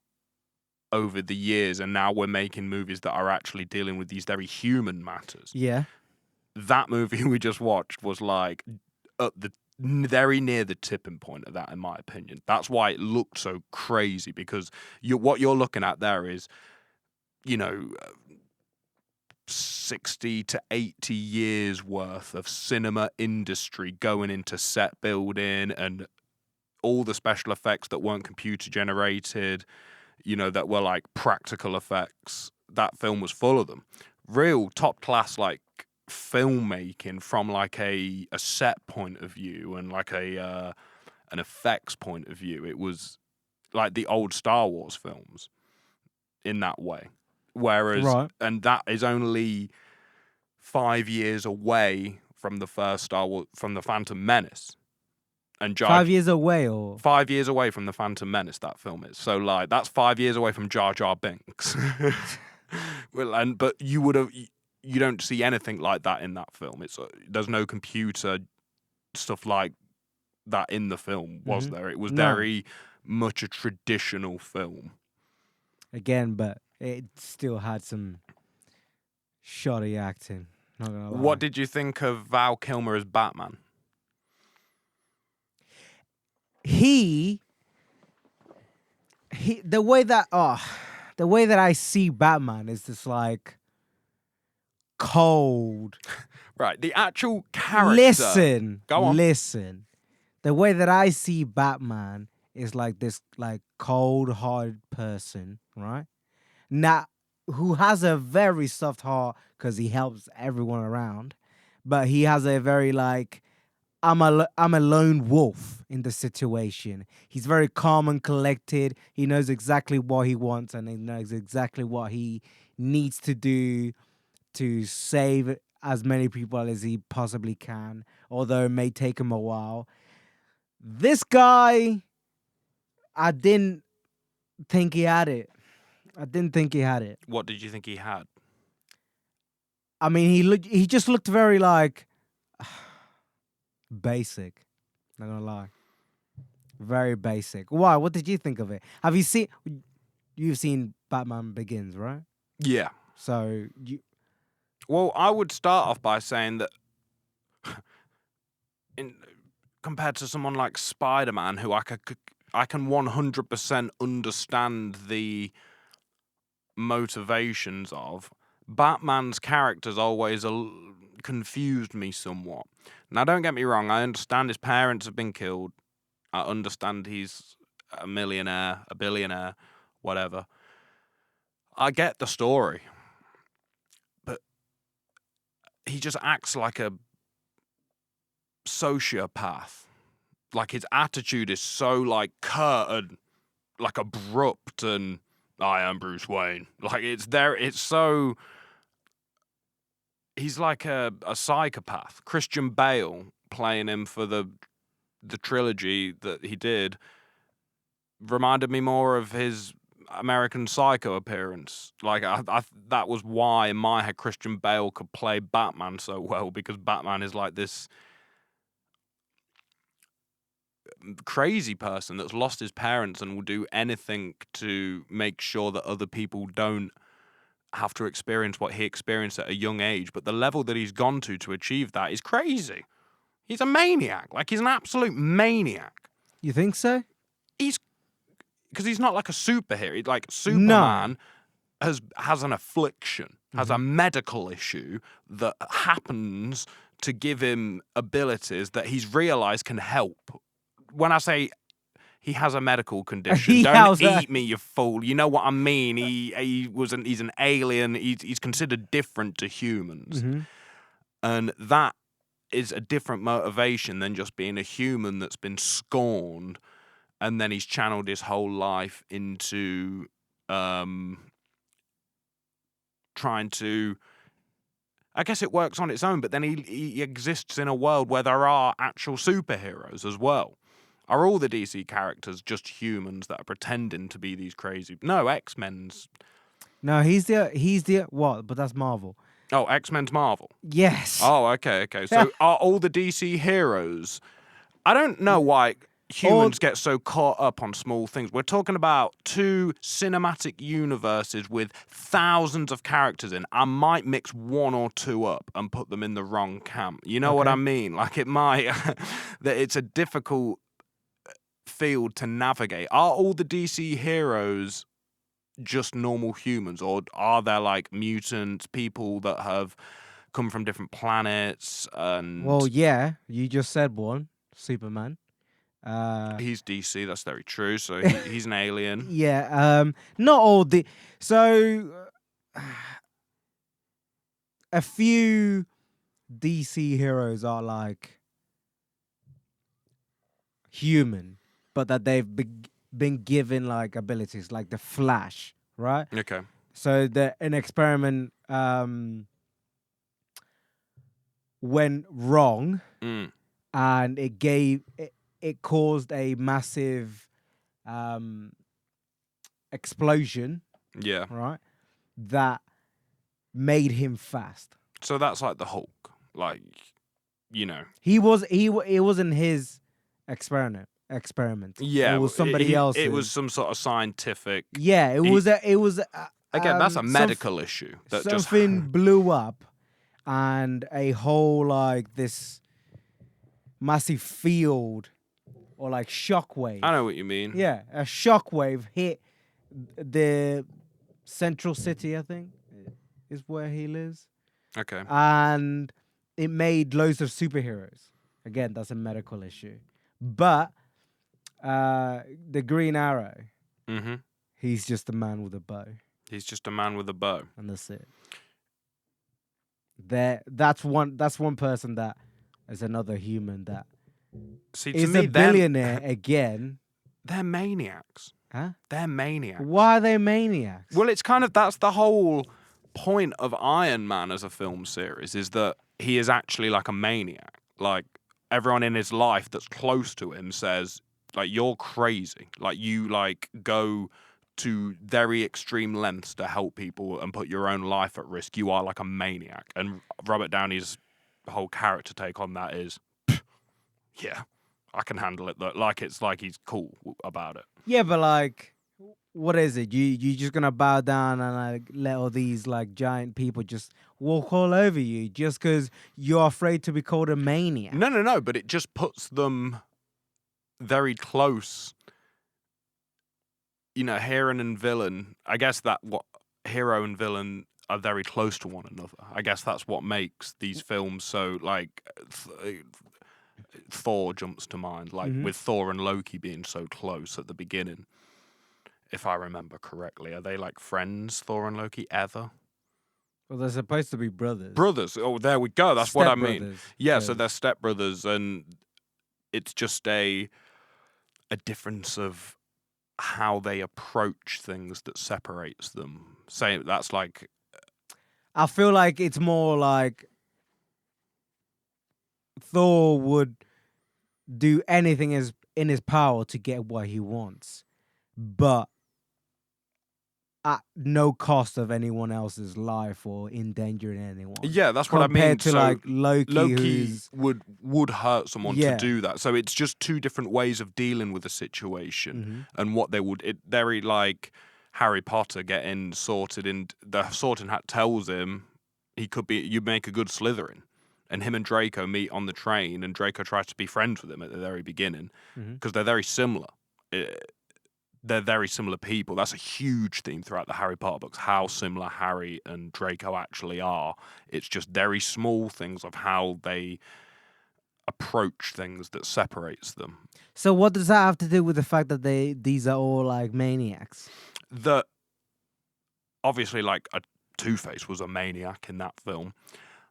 over the years, and now we're making movies that are actually dealing with these very human matters.
Yeah.
That movie we just watched was like at the very near the tipping point of that, in my opinion. That's why it looked so crazy, because what you're looking at there is, 60 to 80 years worth of cinema industry going into set building and all the special effects that weren't computer generated, that were like practical effects. That film was full of them. Real top class, like, filmmaking from like a set point of view and like an effects point of view. It was like the old Star Wars films in that way. Whereas,
Right.
and that is only 5 years away from the first Star Wars, from the Phantom Menace. And
5 years away, or
5 years away from the Phantom Menace, that film is. So, like, that's 5 years away from Jar Jar Binks. Well, but you don't see anything like that in that film. There's no computer stuff like that in the film, was there? It was
No.
very much a traditional film.
again, but it still had some shoddy acting. Not gonna lie.
What did you think of Val Kilmer as Batman?
he the way that I see Batman is just like cold.
Right, the actual character.
Listen,
Go on.
listen. The way that I see Batman is like this, like cold, hard person, right? Now, who has a very soft heart because he helps everyone around, but he has a very like, I'm a lone wolf in the situation. He's very calm and collected. He knows exactly what he wants and he knows exactly what he needs to do to save as many people as he possibly can, although it may take him a while. This guy, I didn't think he had it.
What did you think he had?
I mean, he just looked very like basic. Not gonna lie, very basic. Why? What did you think of it? You've seen Batman Begins, right?
Yeah.
So
Well, I would start off by saying that compared to someone like Spider-Man, who I can 100% understand the motivations of, Batman's characters always confused me somewhat. Now, don't get me wrong, I understand his parents have been killed. I understand he's a millionaire, a billionaire, whatever. I get the story. But he just acts like a sociopath. Like, his attitude is so, like, curt and, like, abrupt and, I am Bruce Wayne. Like, it's so... He's like a psychopath. Christian Bale playing him for the trilogy that he did reminded me more of his American Psycho appearance. Like, that was why in my head Christian Bale could play Batman so well, because Batman is like this crazy person that's lost his parents and will do anything to make sure that other people don't have to experience what he experienced at a young age. But the level that he's gone to achieve that is crazy. He's a maniac. Like, he's an absolute maniac.
you think so?
Because he's not like a superhero. Like, Superman has an affliction, has a medical issue that happens to give him abilities that he's realized can help. When I say he has a medical condition, don't eat me, you fool. You know what I mean. He's an alien. He's considered different to humans, and that is a different motivation than just being a human that's been scorned, and then he's channeled his whole life into trying to... I guess it works on its own, but then he exists in a world where there are actual superheroes as well. Are all the DC characters just humans that are pretending to be these crazy... No, X-Men's...
No, he's the what? But that's Marvel.
Oh, X-Men's Marvel.
Yes.
Oh, okay. So are all the DC heroes... I don't know why humans get so caught up on small things. We're talking about 2 cinematic universes with thousands of characters in. I might mix 1 or 2 up and put them in the wrong camp. You know what I mean? Like, it might... that it's a difficult field to navigate. Are all the DC heroes just normal humans, or are there like mutants, people that have come from different planets? And
Well, yeah, you just said one, Superman.
he's DC. That's very true. So he's an alien.
Yeah, not all the so a few DC heroes are like human, but that they've been given like abilities, like the Flash, right?
Okay.
So an experiment went wrong,
Mm.
and it caused a massive um, explosion,
Yeah.
right? That made him fast.
So that's like the Hulk. Like, you know.
It wasn't his experiment. It
Yeah.
was somebody else's.
It was some sort of scientific.
Yeah, it was
Again, that's a medical issue. That
something
just
blew up, and a whole like this massive field or like shockwave.
I know what you mean.
Yeah, a shockwave hit the central city, I think, is where he lives.
Okay.
And it made loads of superheroes. Again, that's a medical issue. But the Green Arrow,
Mm-hmm.
he's just a man with a bow,
He's just a man with a bow.
and that's it. That's one person that is another human that
See, to
is
me,
a billionaire again.
they're maniacs.
Huh?
They're maniacs.
Why are they maniacs?
Well, it's kind of that's the whole point of Iron Man as a film series is that he is actually like a maniac. Like everyone in his life that's close to him says, like, you're crazy. Like you like go to very extreme lengths to help people and put your own life at risk. You are like a maniac. And Robert Downey's whole character take on that is, yeah, I can handle it. Like it's like he's cool about it.
Yeah, but like, what is it? You just gonna bow down and like let all these like giant people just walk all over you just because you're afraid to be called a maniac?
No, but it just puts them very close. You know, hero and villain. I guess that what hero and villain are very close to one another. I guess that's what makes these films so like. Thor jumps to mind, like with Thor and Loki being so close at the beginning. If I remember correctly, are they like friends, Thor and Loki, ever?
Well, they're supposed to be brothers.
Brothers. Oh, there we go. That's what I mean.
Stepbrothers,
Yeah, so
'cause-
they're stepbrothers, and it's just a difference of how they approach things that separates them. Say that's like
I feel like it's more like Thor would do anything in his power to get what he wants, but at no cost of anyone else's life or endangering anyone.
yeah, that's what I mean.
Compared to
So
like Loki who's
would hurt someone
Yeah.
to do that. So it's just two different ways of dealing with a situation and what they would. It very like Harry Potter getting sorted, and the sorting hat tells him he could be. You make a good Slytherin, and him and Draco meet on the train, and Draco tries to be friends with him at the very beginning because they're very similar. They're very similar people. That's a huge theme throughout the Harry Potter books, how similar Harry and Draco actually are. It's just very small things of how they approach things that separates them.
So what does that have to do with the fact that these are all like maniacs?
That obviously, like, a Two-Face was a maniac in that film.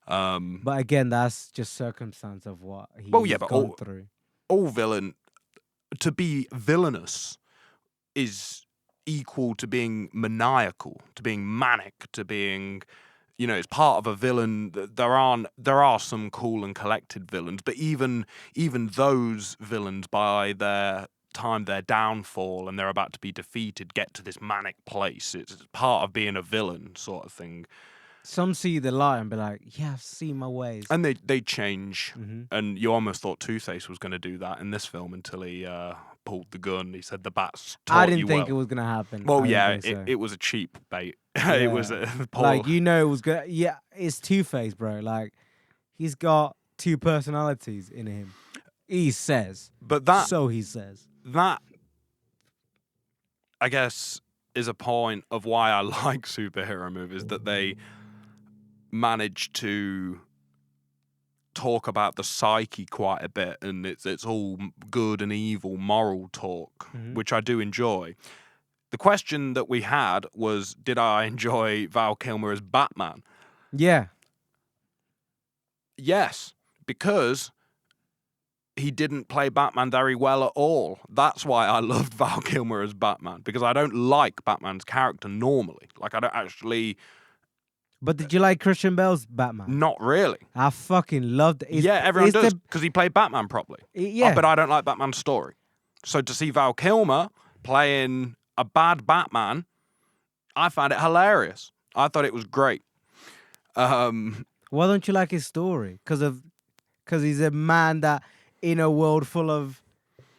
But again, that's just circumstance of what he's
but
gone through.
all villain, to be villainous is equal to being maniacal, to being manic, to being, you know, it's part of a villain. There are some cool and collected villains, but even those villains, by their time, their downfall, and they're about to be defeated, get to this manic place. It's part of being a villain, sort of thing.
Some see the light and be like, "Yeah, I've seen my ways."
And they change, and you almost thought Two-Face was going to do that in this film until he pulled the gun. He said the bats taught
I didn't
you
think
well.
it was gonna happen.
Well,
I didn't
yeah,
think so.
it was a cheap bait.
Yeah.
It was a
like, you know, it was good. Yeah, it's Two-Face, bro. Like, he's got two personalities in him. He says,
but that
so he says.
that I guess is a point of why I like superhero movies, that they manage to talk about the psyche quite a bit, and it's all good and evil moral talk, which I do enjoy. The question that we had was, did I enjoy Val Kilmer as Batman?
Yeah.
Yes, because he didn't play Batman very well at all. That's why I loved Val Kilmer as Batman, because I don't like Batman's character normally. Like, I don't actually...
But did you like Christian Bale's Batman?
Not really.
I fucking loved it.
Yeah, everyone does, because he played Batman properly.
Yeah.
But I don't like Batman's story. So to see Val Kilmer playing a bad Batman, I found it hilarious. I thought it was great.
Why don't you like his story? Because he's a man that in a world full of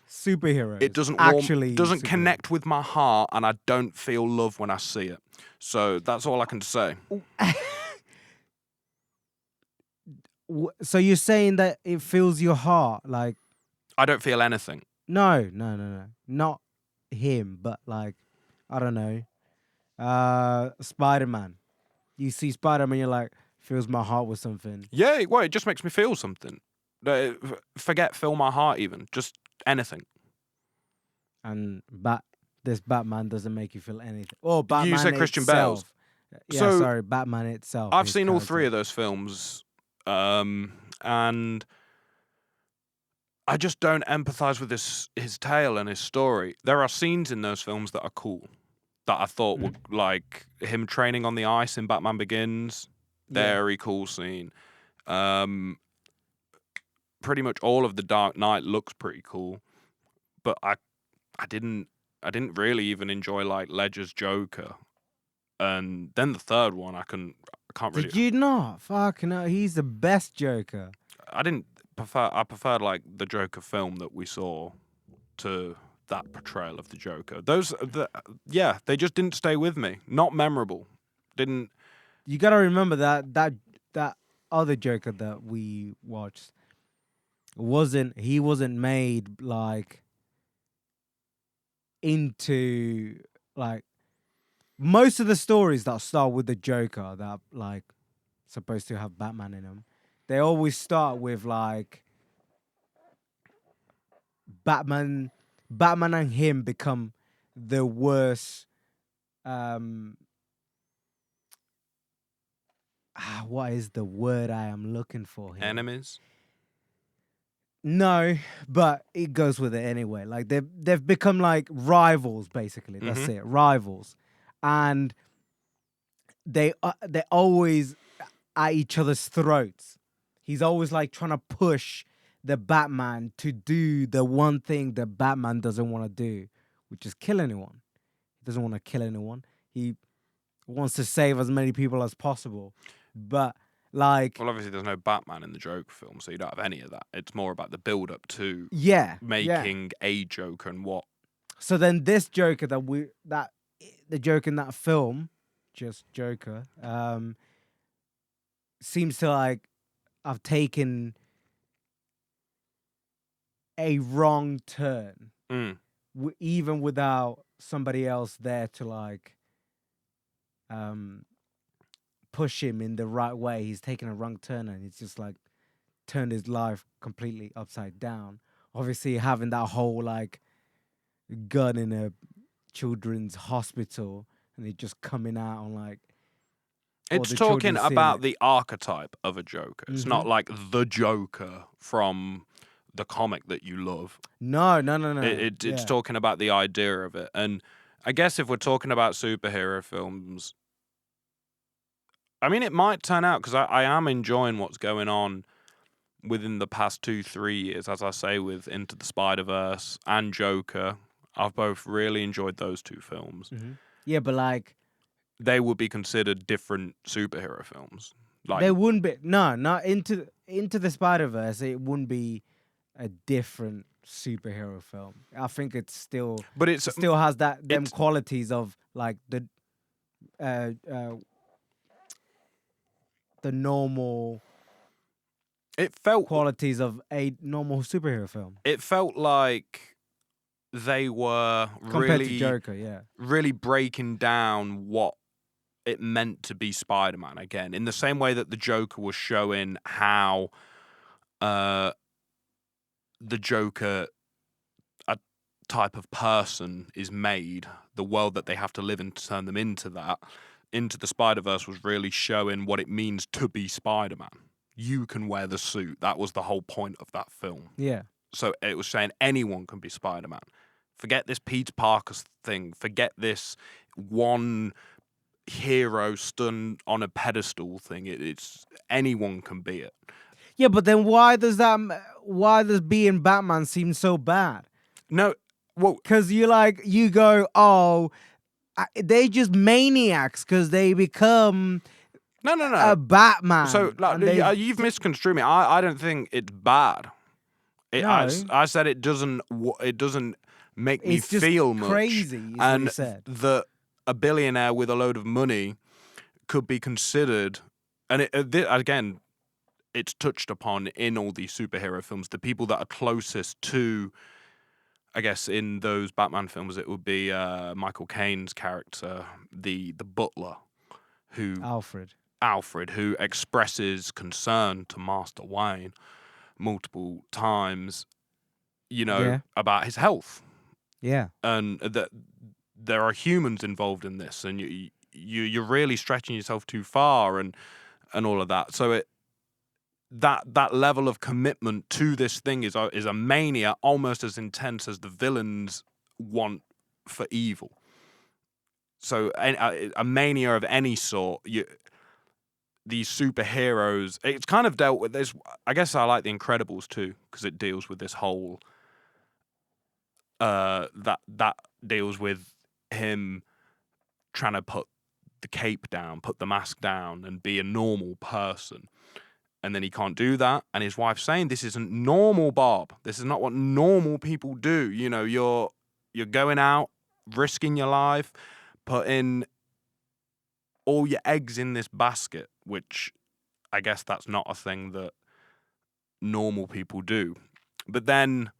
superheroes.
It doesn't
superheroes.
connect with my heart, and I don't feel love when I see it. So that's all I can say.
So you're saying that it fills your heart? Like,
I don't feel anything.
no. Not him, but like, I don't know. Spider-Man. You see Spider-Man, you're like, fills my heart with something.
Yeah, well, it just makes me feel something. Forget fill my heart even. Just anything.
And this Batman doesn't make you feel anything. Oh, Batman
You said Christian
itself.
Bale's.
Yeah,
So,
sorry, Batman itself.
I've
his
seen all
character.
three of those films, and I just don't empathize with his tale and his story. There are scenes in those films that are cool, that I thought were like him training on the ice in Batman Begins. Very cool scene. Pretty much all of the Dark Knight looks pretty cool, but I didn't really even enjoy like Ledger's Joker, and then the third one I can't really.
Did you not? Fucking hell, he's the best Joker.
I preferred like the Joker film that we saw to that portrayal of the Joker. They just didn't stay with me. Not memorable. Didn't.
You gotta remember that other Joker that we watched wasn't made like into like most of the stories that start with the Joker that like supposed to have Batman in them. They always start with like Batman and him become the worst. What is the word I am looking for here?
Enemies.
No, but it goes with it anyway. Like they've become like rivals, basically. That's it, rivals, and they're always at each other's throats. He's always like trying to push the Batman to do the one thing that Batman doesn't want to do, which is kill anyone. He doesn't want to kill anyone. He wants to save as many people as possible. But like,
well, obviously there's no Batman in the Joker film, so you don't have any of that. It's more about the build up to making a Joker and what.
So then this Joker the Joker in that film, just Joker, seems to like have taken a wrong turn, even without somebody else there to like push him in the right way. He's taken a wrong turn and he's just like turned his life completely upside down. Obviously having that whole like gun in a children's hospital and it just coming out on like
it's talking about the archetype of a Joker. It's not like the Joker from the comic that you love.
No.
It's talking about the idea of it. And I guess if we're talking about superhero films, I mean, it might turn out, because I am enjoying what's going on within the past 2-3 years, as I say, with Into the Spider-Verse and Joker. I've both really enjoyed those two films.
Yeah, but like,
they would be considered different superhero films. Like,
they wouldn't be. No, not Into the Spider-Verse. It wouldn't be a different superhero film. I think it still has them qualities of like the normal.
It felt
qualities of a normal superhero film.
It felt like they were
compared to
really,
Joker. Yeah.
really breaking down what it meant to be Spider-Man again, in the same way that the Joker was showing how the Joker, a type of person, is made, the world that they have to live in to turn them into that. Into the Spider-Verse was really showing what it means to be Spider-Man. You can wear the suit. That was the whole point of that film.
Yeah.
So it was saying anyone can be Spider-Man. Forget this Peter Parker thing. Forget this one hero stood on a pedestal thing. It's anyone can be it.
Yeah, but then why does being Batman seem so bad?
No, well,
Because you go, oh, they just maniacs because they become
no.
a Batman.
So like,
and
you've misconstrued me. I don't think it's bad.
No.
I said it doesn't make me
It's just
feel much.
crazy, is what you
And
said.
that a billionaire with a load of money could be considered, and again, it's touched upon in all these superhero films. The people that are closest to, I guess, in those Batman films, it would be Michael Caine's character, the butler, who
Alfred.
who expresses concern to Master Wayne multiple times,
Yeah.
about his health,
Yeah.
and that there are humans involved in this, and you're really stretching yourself too far, and all of that. So that level of commitment to this thing is a mania almost as intense as the villains want for evil. So a mania of any sort, these superheroes, it's kind of dealt with this. I guess I like The Incredibles too, because it deals with this whole that deals with him trying to put the cape down, put the mask down, and be a normal person. And then he can't do that, and his wife's saying, "This isn't normal, Bob. This is not what normal people do. You're going out, risking your life, putting all your eggs in this basket," which I guess that's not a thing that normal people do. But then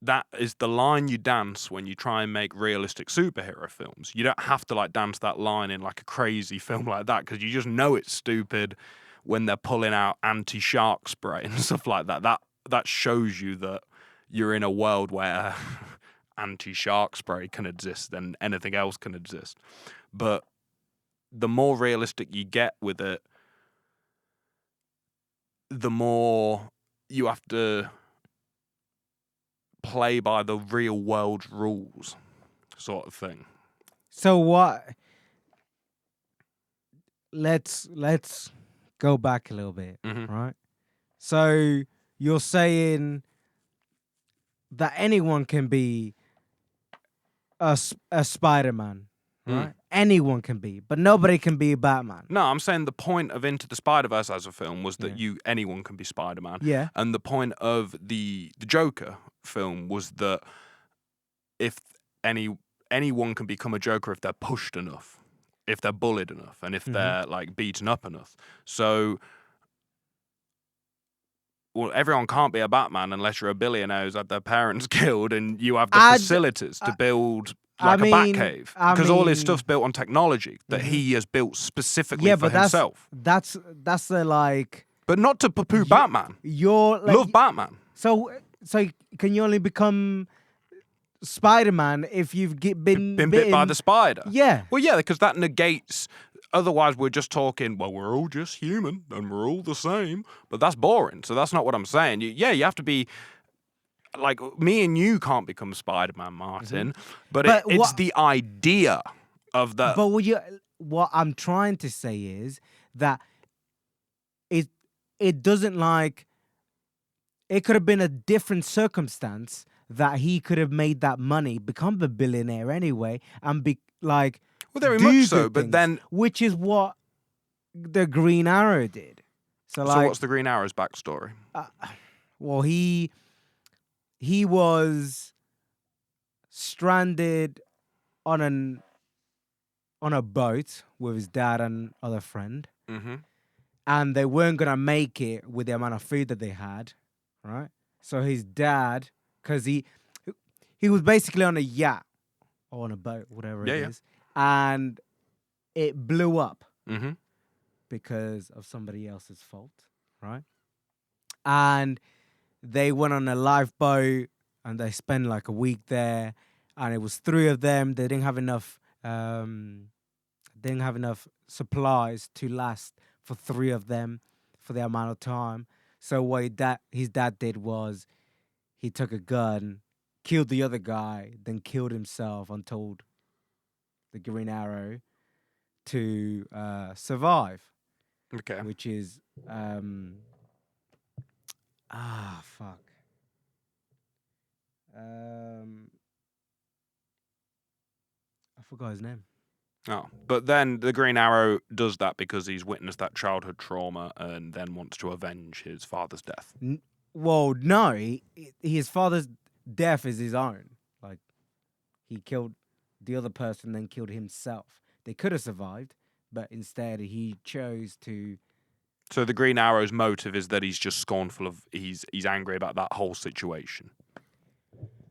that is the line you dance when you try and make realistic superhero films. You don't have to dance that line in a crazy film like that, because you just know it's stupid when they're pulling out anti-shark spray and stuff like that. That shows you that you're in a world where anti-shark spray can exist and anything else can exist. But the more realistic you get with it, the more you have to play by the real world rules, sort of thing.
So what? Let's go back a little bit, right? So you're saying that anyone can be a Spider-Man, right? Anyone can be, but nobody can be a Batman.
No, I'm saying the point of Into the Spider-Verse as a film was that anyone can be Spider-Man.
Yeah.
And the point of the Joker film was that if anyone can become a Joker if they're pushed enough, if they're bullied enough, and if they're beaten up enough. So, well, everyone can't be a Batman unless you're a billionaire who's had their parents killed and you have the facilities to build a Batcave. Because all his stuff's built on technology that he has built specifically for himself.
That's the
But not to poo-poo Batman. Love Batman.
So can you only become Spider-Man if you've been
bit by the spider?
Yeah.
Well, yeah, because that negates. Otherwise, we're just talking, well, we're all just human and we're all the same. But that's boring. So that's not what I'm saying. You have to be. Me and you can't become Spider-Man, Martin. But it's the idea of that.
But what I'm trying to say is that it doesn't it could have been a different circumstance that he could have made that money, become a billionaire anyway, and be
well, very much so. But then,
which is what the Green Arrow did. So
what's the Green Arrow's backstory?
Well, he was stranded on a boat with his dad and other friend, and they weren't gonna make it with the amount of food that they had, right? So his dad, because he was basically on a yacht or on a boat, whatever
Yeah,
it
yeah.
is, and it blew up
Mm-hmm.
because of somebody else's fault, right? And they went on a lifeboat and they spent like a week there, and it was three of them. They didn't have enough. Didn't have enough supplies to last for three of them for the amount of time. So his dad did was he took a gun, killed the other guy, then killed himself and told the Green Arrow to survive,
Okay.
which is fuck. Um, I forgot his name.
Oh, but then the Green Arrow does that because he's witnessed that childhood trauma and then wants to avenge his father's death.
Well, no, his father's death is his own. Like he killed the other person, then killed himself. They could have survived, but instead he chose to.
So the Green Arrow's motive is that he's just scornful of he's angry about that whole situation.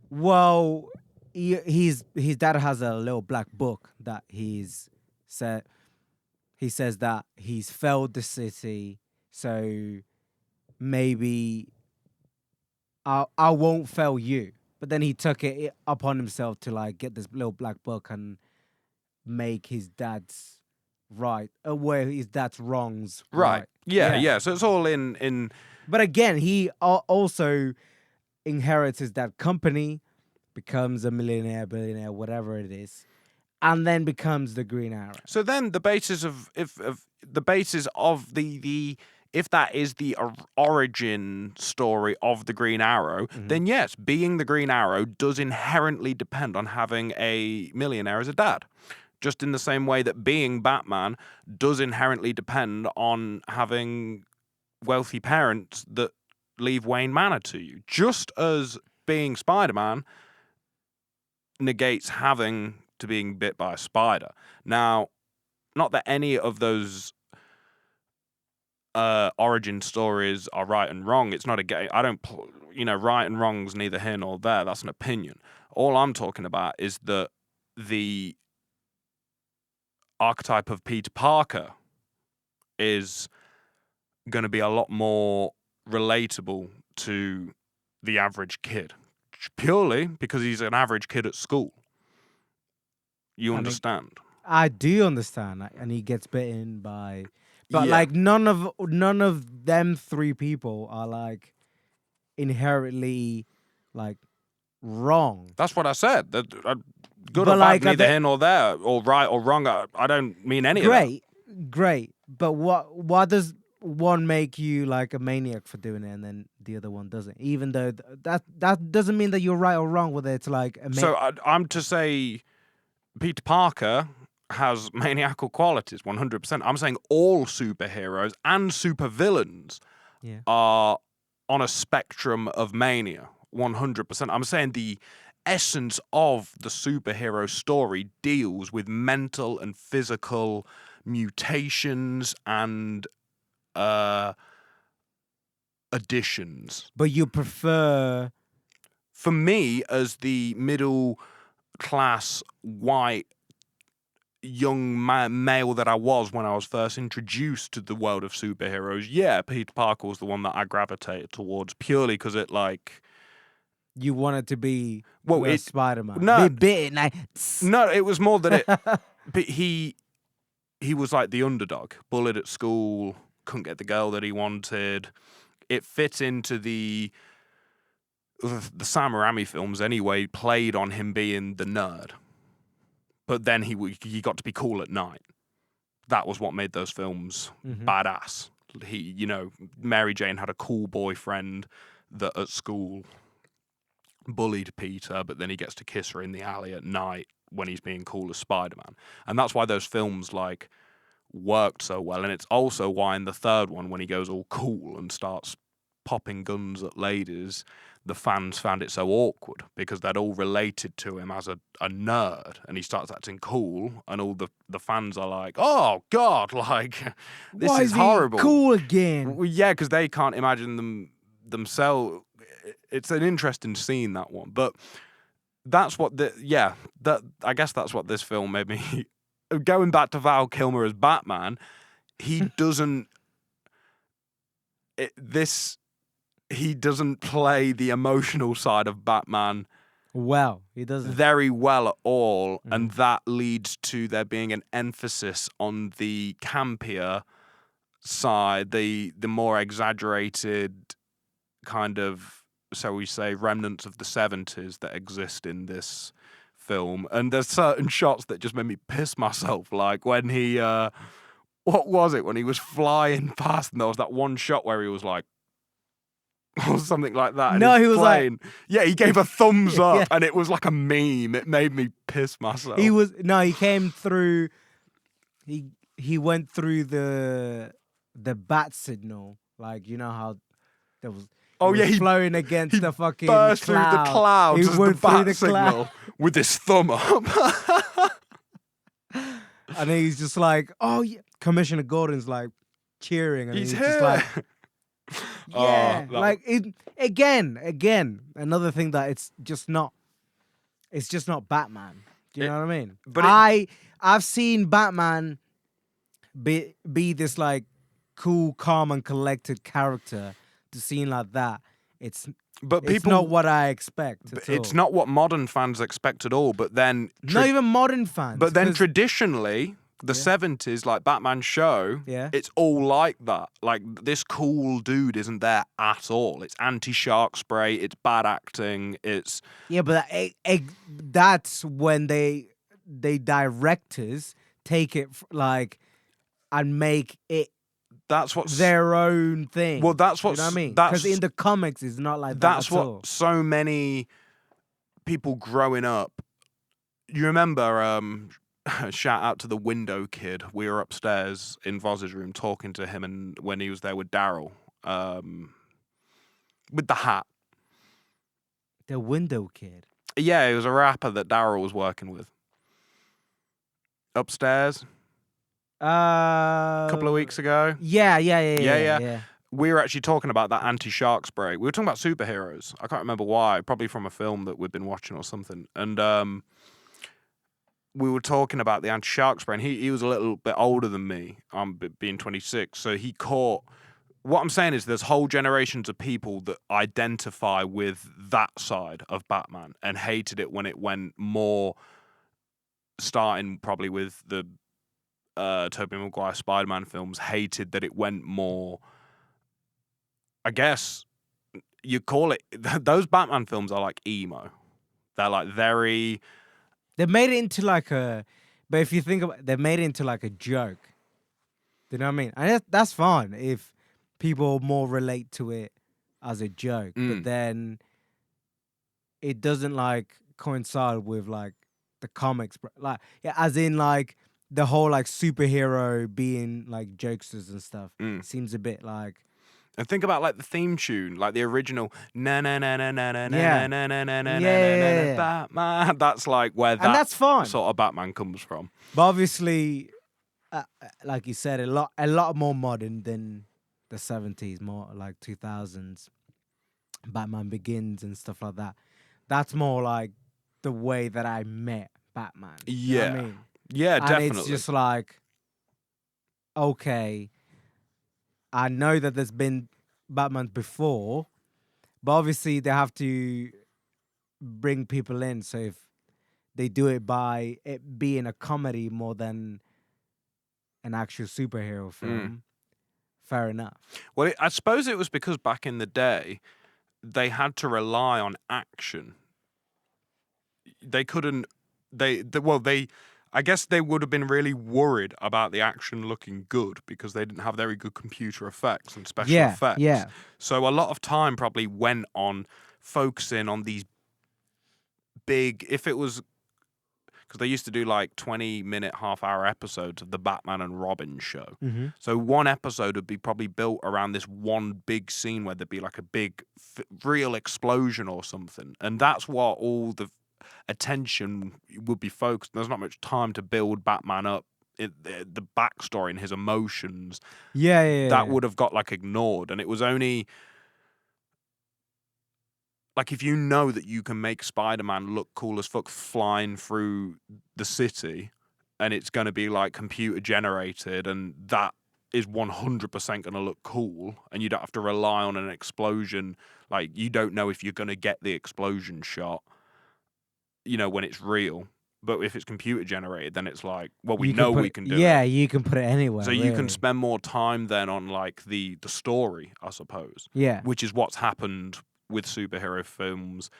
Well, his dad has a little black book that he's said. He says that he's failed the city, so maybe I won't fail you. But then he took it upon himself to like get this little black book and make his dad's where his dad's wrongs right.
Yeah. So it's all in.
But again, he also inherits his dad company, becomes a millionaire, billionaire, whatever it is, and then becomes the Green Arrow.
So then the basis of the if that is the origin story of the Green Arrow, then yes, being the Green Arrow does inherently depend on having a millionaire as a dad. Just in the same way that being Batman does inherently depend on having wealthy parents that leave Wayne Manor to you. Just as being Spider-Man negates having to being bit by a spider. Now, not that any of those origin stories are right and wrong. It's not a game. I don't, right and wrong's neither here nor there. That's an opinion. All I'm talking about is that the archetype of Peter Parker is going to be a lot more relatable to the average kid, purely because he's an average kid at school. You understand?
I do understand, and he gets bitten by, but
Yeah.
like none of them three people are like inherently like wrong.
That's what I said. That good
But
or
like,
bad, neither here nor there, or right or wrong. I don't mean any of that.
Great. But what does one make you like a maniac for doing it, and then the other one doesn't? Even though that doesn't mean that you're right or wrong with it. It's like
So I'm to say Peter Parker has maniacal qualities, 100%. I'm saying all superheroes and supervillains are on a spectrum of mania, 100%. I'm saying the essence of the superhero story deals with mental and physical mutations and additions.
But you prefer.
For me, as the middle class white young male that I was when I was first introduced to the world of superheroes, yeah, Peter Parker was the one that I gravitated towards purely because it like.
You wanted to be Spider-Man.
No,
be bitten.
No, it was more that it. But he was like the underdog, bullied at school, couldn't get the girl that he wanted. It fit into the Sam Raimi films anyway. Played on him being the nerd, but then he got to be cool at night. That was what made those films badass. Mary Jane had a cool boyfriend that at school bullied Peter, but then he gets to kiss her in the alley at night when he's being cool as Spider-Man. And that's why those films like worked so well. And it's also why in the third one, when he goes all cool and starts popping guns at ladies, the fans found it so awkward because they'd all related to him as a nerd, and he starts acting cool, and all the fans are like, "Oh God, like this
Why
is horrible."
Cool again?
Well, yeah, because they can't imagine themselves. It's an interesting scene, that one, but that's what that I guess that's what this film made me. Going back to Val Kilmer as Batman, he doesn't. This he doesn't play the emotional side of Batman
Well, he doesn't.
very well at all,
Mhm.
and that leads to there being an emphasis on the campier side, the more exaggerated kind of, so we say, remnants of the 70s that exist in this film. And there's certain shots that just made me piss myself, like when he what was it, when he was flying past and there was that one shot where he was like or something like that, and
No,
his
he was like,
plane, yeah, he gave a thumbs up,
yeah.
and it was like a meme. It made me piss myself.
He came through. He went through the bat signal, like you know how there was.
Oh yeah,
was flowing against
he
the fucking
burst
cloud.
through the clouds
He
as the
went through
bat
the
signal with his thumb up.
And then he's just like, oh yeah. Commissioner Gordon's like cheering, and
He's
he's
here.
just like,
Oh,
yeah,
that
like it again. Another thing that it's just not Batman. Do you know what I mean?
but
I've seen Batman be this cool, calm, and collected character. To seeing like that, it's not what I expect.
It's not what modern fans expect at all. But then,
not even modern fans.
But then traditionally, the 70s, like Batman show, it's all like that. Like this cool dude isn't there at all. It's anti-shark spray. It's bad acting. It's
but that's when they directors take it and make it.
That's what's
their own thing.
Well, that's what
you know what I mean. Because in the comics, it's not like that.
That's
at
what
all.
So many people growing up. You remember? Shout out to the window kid. We were upstairs in Voz's room talking to him, and when he was there with Daryl, with the hat.
The window kid.
Yeah, he was a rapper that Daryl was working with. Upstairs. A couple of weeks ago.
Yeah.
We were actually talking about that anti-shark spray. We were talking about superheroes. I can't remember why. Probably from a film that we've been watching or something. And we were talking about the anti-shark spray, and he was a little bit older than me. I'm being 26, so he caught. What I'm saying is, there's whole generations of people that identify with that side of Batman and hated it when it went more. Starting probably with the Tobey Maguire Spider-Man films, hated that it went more. I guess you call it. Those Batman films are like emo. They're like very.
They made it into like a. But if you think about, they made it into like a joke. Do you know what I mean? And that's fine if people more relate to it as a joke, but then it doesn't coincide with the comics, as in the whole superhero being jokesters and stuff. Seems a bit
And think about the theme tune, the original na na na na na na na na na na na na Batman. That's where that
and that's fine.
Sort of Batman comes from.
But obviously, like you said, a lot more modern than the 70s, more 2000s. Batman Begins and stuff like that. That's more the way that I met Batman. You know what I mean?
Yeah,
and
definitely.
It's just okay, I know that there's been Batman before, but obviously they have to bring people in. So if they do it by it being a comedy more than an actual superhero film, fair enough.
Well, I suppose it was because back in the day, they had to rely on action. They couldn't. I guess they would have been really worried about the action looking good because they didn't have very good computer effects and special effects.
Yeah.
So a lot of time probably went on focusing on these big. If it was. Because they used to do 20-minute, half-hour episodes of the Batman and Robin show.
Mm-hmm.
So one episode would be probably built around this one big scene where there'd be a big, real explosion or something. And that's what all the attention would be focused. There's not much time to build Batman up, the backstory and his emotions.
Yeah.
That would have got ignored. And it was only like if you know that you can make Spider-Man look cool as fuck flying through the city, and it's going to be like computer generated, and that is 100% going to look cool, and you don't have to rely on an explosion. Like, you don't know if you're going to get the explosion shot, when it's real. But if it's computer generated, then it's like, well, we know we can do it.
Yeah, you can put it anywhere.
So you can
really.
spend more time then on like the story, I suppose.
Yeah.
Which is what's happened with superhero films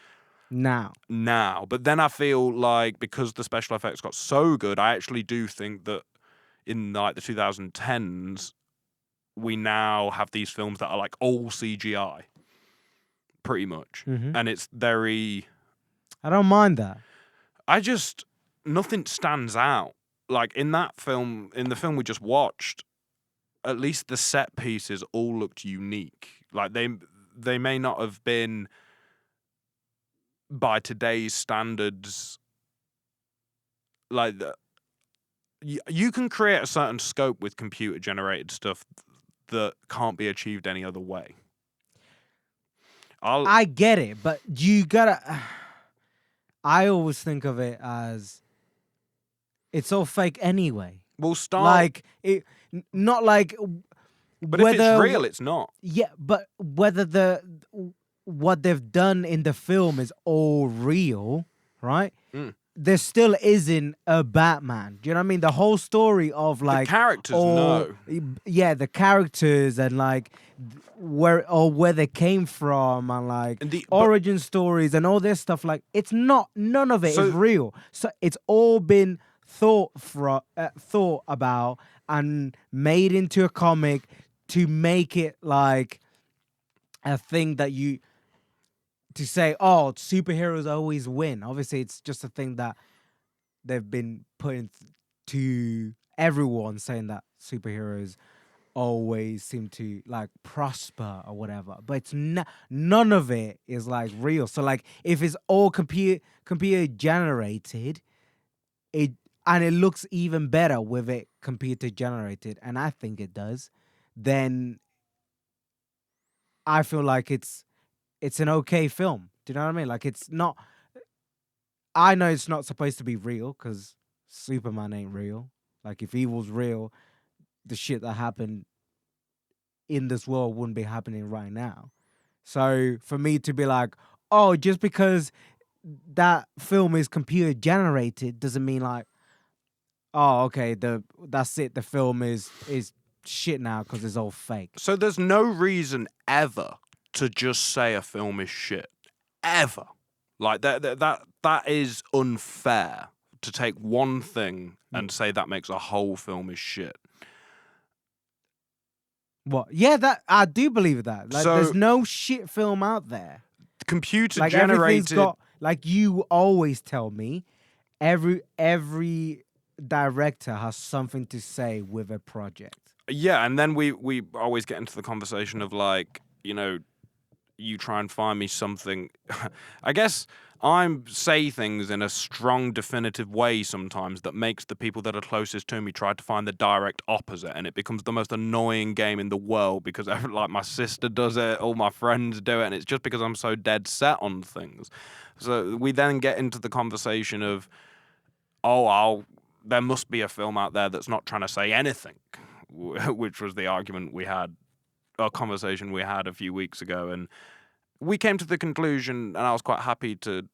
Now.
But then I feel like because the special effects got so good, I actually do think that in like the 2010s, we now have these films that are like all CGI, pretty much.
Mhm.
And it's very...
I don't mind that.
Nothing stands out. Like in the film we just watched, at least the set pieces all looked unique. Like they may not have been, by today's standards, like you can create a certain scope with computer generated stuff that can't be achieved any other way.
I get it, but you gotta. I always think of it as it's all fake anyway.
We'll start
Like it, not like.
But
whether,
if it's real, it's not.
Yeah, but whether what they've done in the film is all real, right?
Mm.
There still isn't a Batman. Do you know what I mean? The whole story of like
the characters, no.
Yeah, the characters and like where they came from and like origin stories and all this stuff. Like it's not. None of it is real. So it's all been thought about and made into a comic to make it like a thing that to say, oh, superheroes always win. Obviously, it's just a thing that they've been putting to everyone, saying that superheroes always seem to like prosper or whatever. But it's none of it is like real. So like, if it's all computer generated, it looks even better with it computer generated, and I think it does. Then I feel like it's an okay film. Do you know what I mean? Like it's not. I know it's not supposed to be real because Superman ain't real. Like if he was real, the shit that happened in this world wouldn't be happening right now. So for me to be like, oh, just because that film is computer generated doesn't mean like, oh, okay, that's it. The film is shit now because it's all fake.
So there's no reason ever to just say a film is shit. Ever. Like that is unfair to take one thing and say that makes a whole film is shit.
What? Yeah, that I do believe that. Like there's no shit film out there.
Computer
like,
generated.
Everything's got, like you always tell me, every director has something to say with a project.
Yeah, and then we always get into the conversation of like, you try and find me something. I guess I say things in a strong, definitive way sometimes that makes the people that are closest to me try to find the direct opposite, and it becomes the most annoying game in the world because like my sister does it, all my friends do it, and it's just because I'm so dead set on things. So we then get into the conversation of, there must be a film out there that's not trying to say anything, which was the argument we had, a conversation we had a few weeks ago, and we came to the conclusion, and I was quite happy to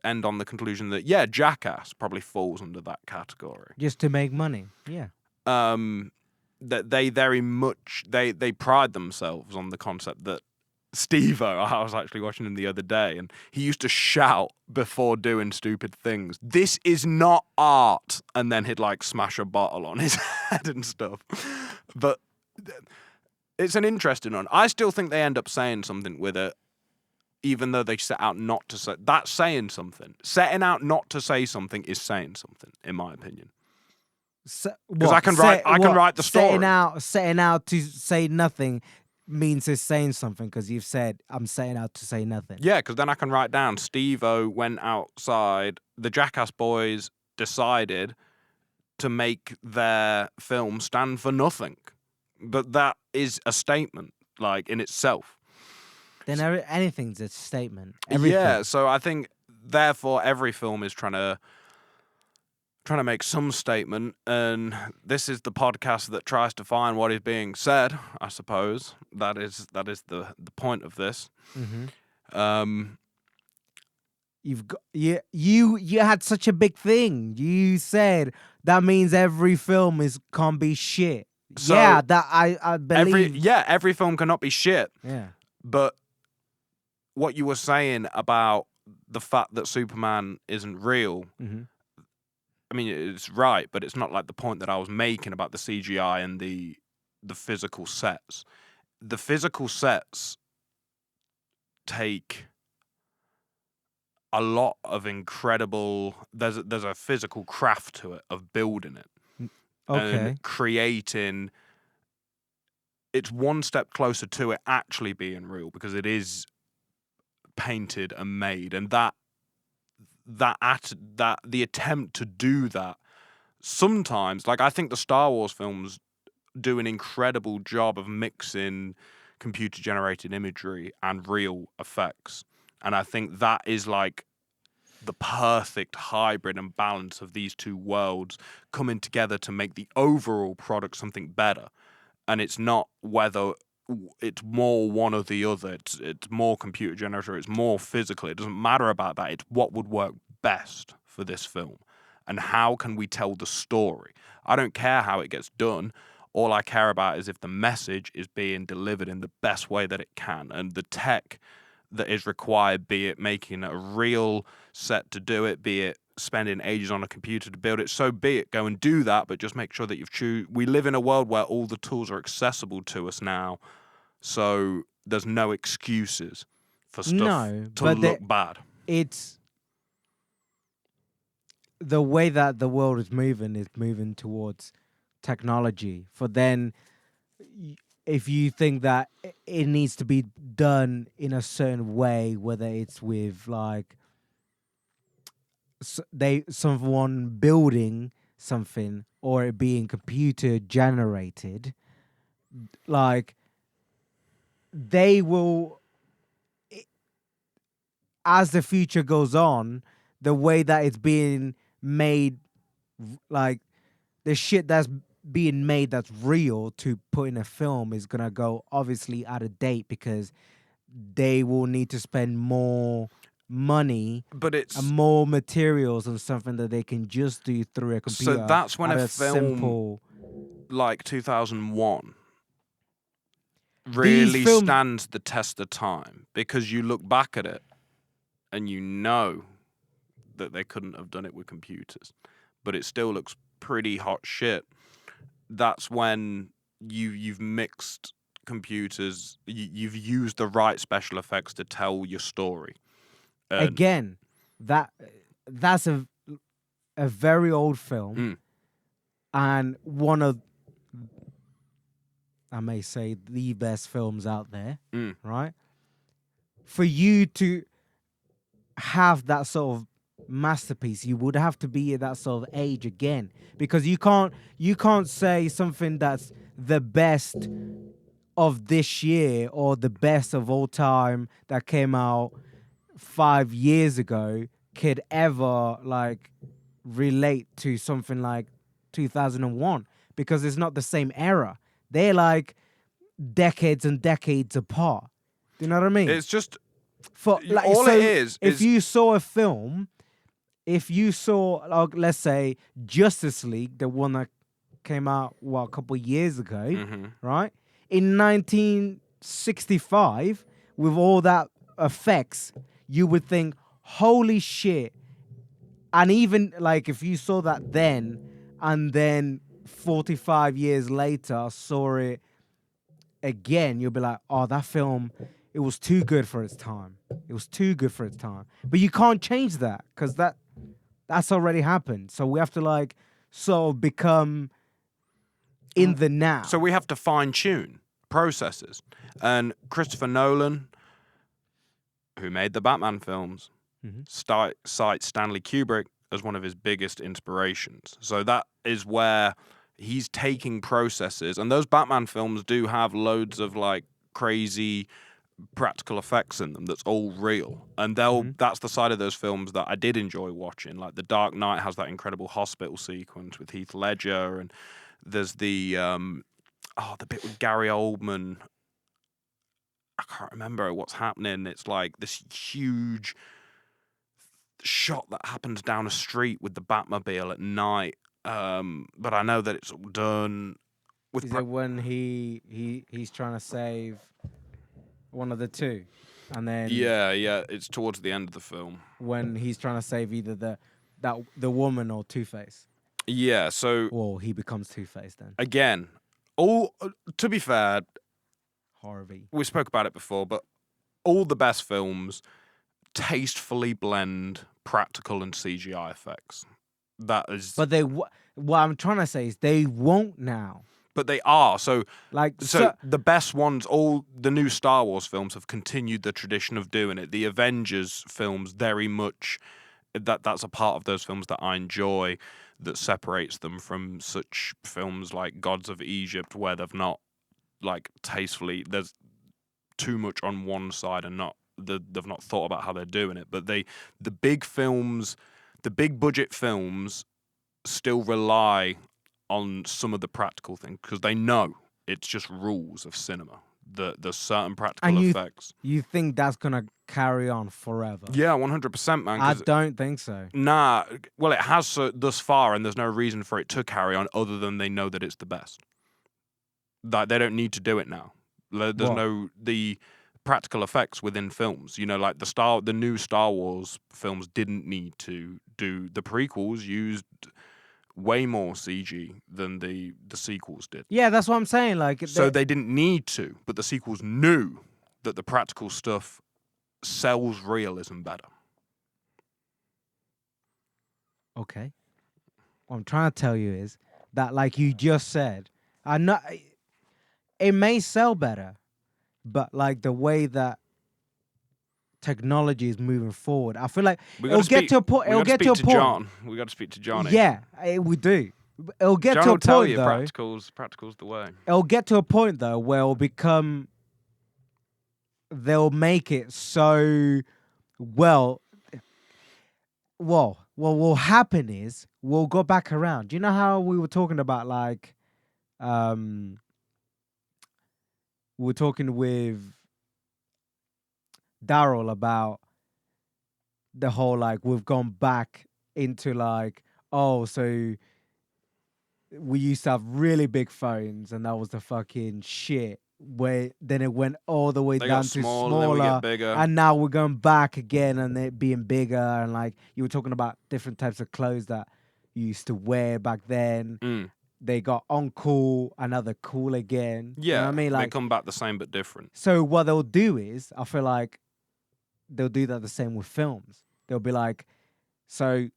end on the conclusion that, yeah, Jackass probably falls under that category.
Just to make money, yeah.
That they very much, they pride themselves on the concept that Steve-O, I was actually watching him the other day, and he used to shout before doing stupid things, "This is not art," and then he'd like smash a bottle on his head and stuff. But it's an interesting one. I still think they end up saying something with it, even though they set out not to say. That's saying something. Setting out not to say something is saying something, in my opinion. Because I can write the story.
Setting out to say nothing means it's saying something, because you've said, I'm setting out to say nothing.
Yeah, because then I can write down, Steve-O went outside, the Jackass boys decided to make their film stand for nothing. But that is a statement, like, in itself.
then anything's a statement.
Yeah,
Everything.
so I think therefore every film is trying to make some statement, and this is the podcast that tries to find what is being said. I suppose that is the point of this.
Mm-hmm.
Um,
You've got you had such a big thing. You said that means every film can't be shit.
So
yeah, that I believe.
every film cannot be shit,
Yeah.
but what you were saying about the fact that Superman isn't real,
Mm-hmm.
I mean, it's right, but it's not like the point that I was making about the CGI and the physical sets. The physical sets take a lot of incredible. There's a physical craft to it of building it
Okay.
and creating. It's one step closer to it actually being real because it is painted and made, and that the attempt to do that sometimes, like I think the Star Wars films do an incredible job of mixing computer generated imagery and real effects, and I think that is like the perfect hybrid and balance of these two worlds coming together to make the overall product something better. And it's not whether it's more one or the other. It's more computer generated. It's more physical. It doesn't matter about that. It's what would work best for this film, and how can we tell the story. I don't care how it gets done. All I care about is if the message is being delivered in the best way that it can, and the tech that is required, be it making a real set to do it, be it spending ages on a computer to build it, so be it. Go and do that, but just make sure that we live in a world where all the tools are accessible to us now, so there's no excuses for stuff to look bad.
It's the way that the world is moving towards technology. For then, if you think that it needs to be done in a certain way, whether it's with like someone building something or it being computer generated, like they will, as the future goes on, the way that it's being made, like the shit that's being made that's real to put in a film is gonna go obviously out of date because they will need to spend more money
But it's
and more materials on something that they can just do through a computer.
so that's when
at
a film
simple.
like 2001
These
really
films,
stands the test of time, because you look back at it and you know that they couldn't have done it with computers, but it still looks pretty hot shit. That's when you've mixed computers, you've used the right special effects to tell your story.
again, that's a very old film and one of, I may say, the best films out there, right? For you to have that sort of masterpiece, you would have to be at that sort of age again, because you can't say something that's the best of this year or the best of all time that came out 5 years ago could ever like relate to something like 2001, because it's not the same era. They're like decades and decades apart. Do you know what I mean?
It's just
For like,
all
so
it is.
if you saw a film, if you saw, like, let's say Justice League, the one that came out a couple of years ago, right? In 1965, with all that effects, you would think, holy shit. And even like if you saw that then, and then 45 years later saw it again, you'll be like, oh, that film, it was too good for its time. It was too good for its time. But you can't change that because that's already happened. So we have to like sort of become in the now.
So we have to fine tune processes. And Christopher Nolan, who made the Batman films, cites Stanley Kubrick as one of his biggest inspirations. So that is where he's taking processes, and those Batman films do have loads of like crazy practical effects in them that's all real, and that's the side of those films that I did enjoy watching. Like The Dark Knight has that incredible hospital sequence with Heath Ledger, and there's the bit with Gary Oldman. I can't remember what's happening. It's like this huge shot that happens down a street with the Batmobile at night. But I know that it's all done with.
Is it when he's trying to save one of the two, and then
Yeah, it's towards the end of the film.
when he's trying to save either the woman or Two-Face?
Yeah, so
Well, he becomes Two-Face then.
again, all to be fair,
Harvey.
we spoke about it before, but all the best films tastefully blend practical and CGI effects. That is,
But what I'm trying to say is they won't now.
but they are. So
Like
the best ones, all the new Star Wars films have continued the tradition of doing it. The Avengers films, very much that's a part of those films that I enjoy, that separates them from such films like Gods of Egypt, where they've not like tastefully. There's too much on one side and they've not thought about how they're doing it. But the big films, the big budget films, still rely on some of the practical things because they know it's just rules of cinema. There's certain practical effects.
You think that's gonna carry on forever?
Yeah, 100%, man.
I don't think so.
Nah, well, it has thus far, and there's no reason for it to carry on other than they know that it's the best. Like they don't need to do it now. There's the practical effects within films. You know, like the new Star Wars films didn't need to do. The prequels used way more CG than the sequels did.
Yeah, that's what I'm saying. Like,
So they didn't need to, but the sequels knew that the practical stuff sells realism better.
Okay. What I'm trying to tell you is that, like you just said, it may sell better, but like the way that technology is moving forward, I feel like it'll get to a point. It'll get to a point.
John. We got to speak to Johnny.
Yeah, we do. It'll get
John
to a
will tell
point
you
though.
practical's the way.
It'll get to a point though where it'll become. They'll make it so well. Well, what will happen is we'll go back around. You know how we were talking about like, we were talking with Daryl about the whole like we've gone back into like, oh, so we used to have really big phones and that was the fucking shit. Where then it went all the way down to smaller,
then we get bigger.
And now we're going back again and it being bigger. And like you were talking about different types of clothes that you used to wear back then. They got uncool and now they're cool again.
Yeah,
you know what I mean, like
they come back the same but different.
So what they'll do is, I feel like they'll do that the same with films. They'll be like, so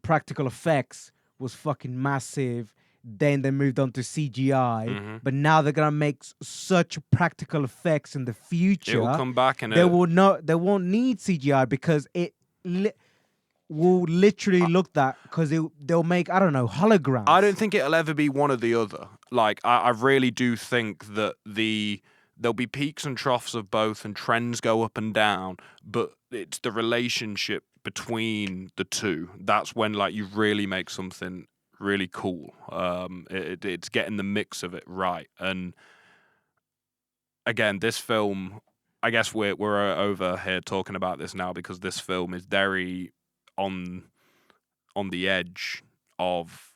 practical effects was fucking massive. Then they moved on to CGI, but now they're gonna make such practical effects in the future.
It will come back and
they won't need CGI because it will literally look that because they'll make, I don't know, holograms.
I don't think it'll ever be one or the other. Like I really do think that there'll be peaks and troughs of both and trends go up and down, but it's the relationship between the two. That's when like you really make something really cool. It's getting the mix of it right. And again, this film, I guess we're over here talking about this now because this film is very on the edge of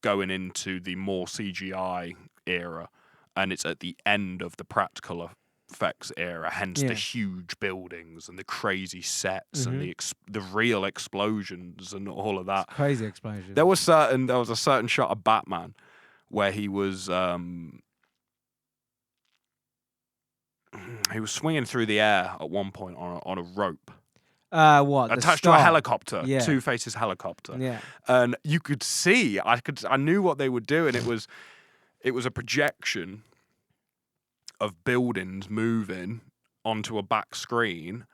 going into the more CGI era, and it's at the end of the practical effects era, hence the huge buildings and the crazy sets and the real explosions and all of that.
It's crazy explosions.
There was a certain shot of Batman where he was swinging through the air at one point on a rope. Attached to a helicopter,
yeah.
Two-Face's helicopter.
Yeah.
And you could see, I knew what they were doing. It was a projection of buildings moving onto a back screen.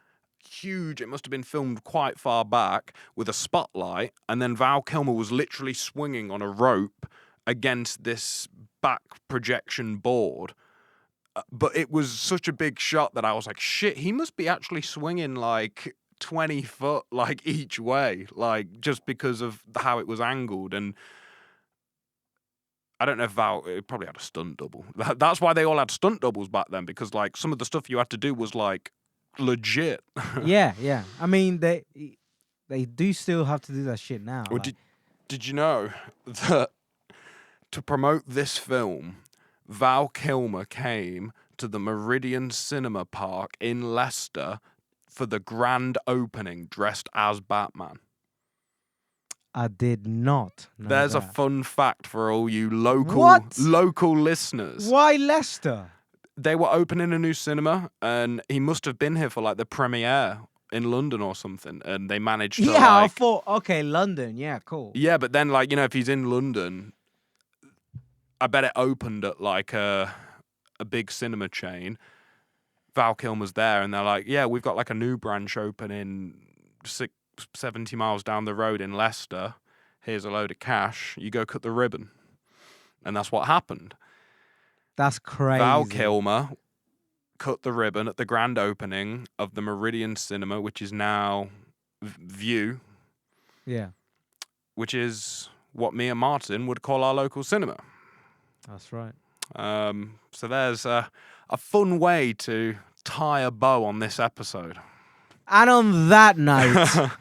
Huge. It must have been filmed quite far back with a spotlight. And then Val Kilmer was literally swinging on a rope against this back projection board. But it was such a big shot that I was like, shit, he must be actually swinging like 20 foot like each way, like just because of how it was angled. And I don't know if Val, it probably had a stunt double. That's why they all had stunt doubles back then, because like some of the stuff you had to do was like legit.
Yeah. I mean, they do still have to do that shit now.
Well,
like-
did you know that to promote this film, Val Kilmer came to the Meridian Cinema Park in Leicester for the grand opening dressed as Batman?
I did not know
There's a
that.
fun fact for all you
What?
local listeners.
Why Leicester?
They were opening a new cinema, and he must have been here for like the premiere in London or something, and they managed to
Yeah, I
like...
thought, okay, London. Yeah, cool.
Yeah, but then like, you know, if he's in London, I bet it opened at like a big cinema chain. Val Kilmer's there, and they're like, yeah, we've got like a new branch opening 70 miles down the road in Leicester. Here's a load of cash. You go cut the ribbon. And that's what happened.
That's crazy.
Val Kilmer cut the ribbon at the grand opening of the Meridian Cinema, which is now View,
Yeah,
which is what me and Martin would call our local cinema.
that's right.
So there's a fun way to tie a bow on this episode.
And on that note,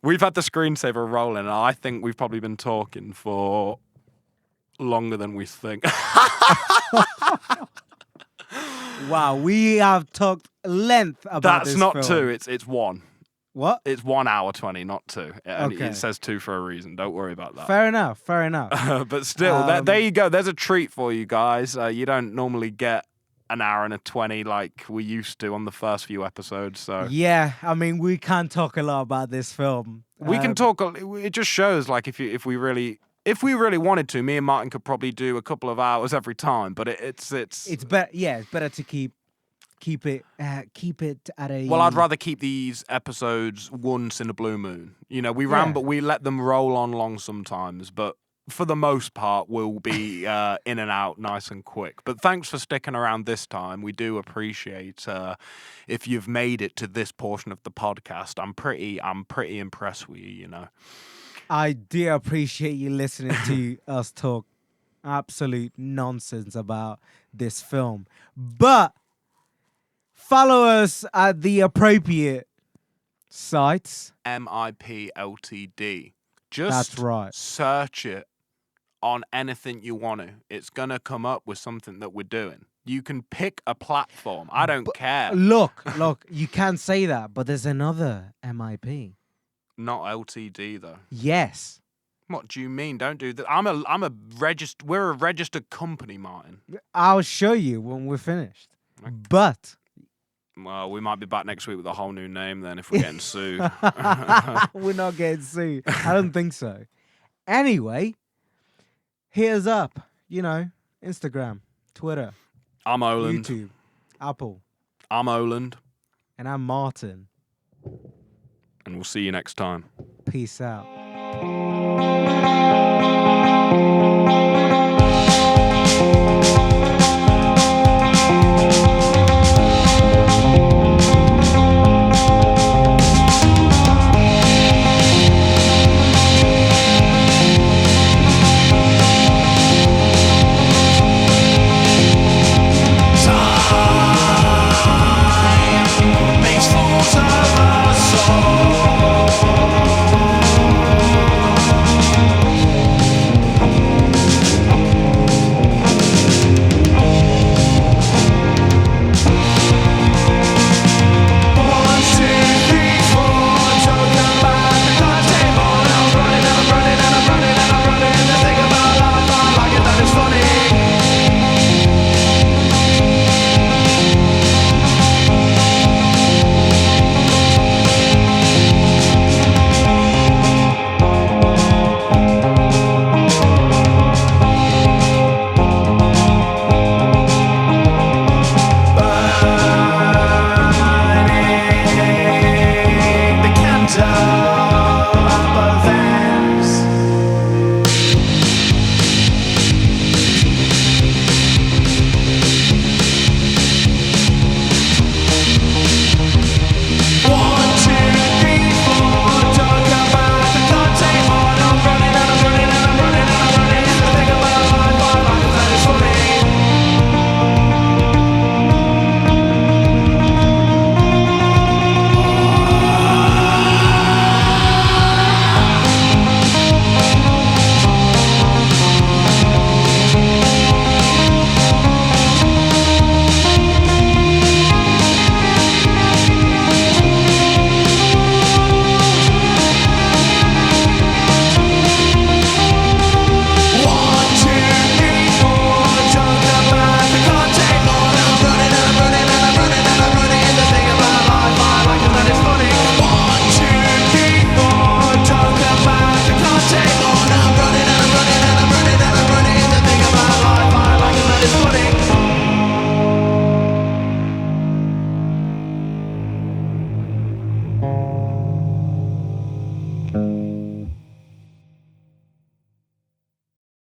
We've had the screensaver rolling, and I think we've probably been talking for longer than we think.
wow, we have talked length about
That's
this
not
film.
2, it's 1.
What?
It's 1 hour 20, not 2.
Okay.
It says 2 for a reason. Don't worry about that.
Fair enough.
But still, there you go. There's a treat for you guys. You don't normally get an hour and a 20 like we used to on the first few episodes. So
Yeah, I mean, we can't talk a lot about this film.
we can talk. It just shows like if we really wanted to, me and Martin could probably do a couple of hours every time. But it's
better. Yeah, it's better to keep it at a.
well, I'd rather keep these episodes once in a blue moon. You know, we
Yeah.
we let them roll on long sometimes, but for the most part, we'll be in and out nice and quick. But thanks for sticking around this time. We do appreciate if you've made it to this portion of the podcast. I'm pretty impressed with you. You know,
I do appreciate you listening to us talk absolute nonsense about this film, but follow us at the appropriate sites.
MIP Ltd. Just
That's right.
search it on anything you want to. It's gonna come up with something that we're doing. You can pick a platform. I don't care.
Look, you can say that, but there's another MIP.
Not LTD though.
Yes.
What do you mean? Don't do that. We're a registered company, Martin.
I'll show you when we're finished.
Okay.
But
Well, we might be back next week with a whole new name then if we're getting sued.
we're not getting sued. I don't think so. Anyway, hit us up. You know, Instagram, Twitter,
I'm Oland.
YouTube, Apple,
I'm Oland.
and I'm Martin.
And we'll see you next time.
Peace out.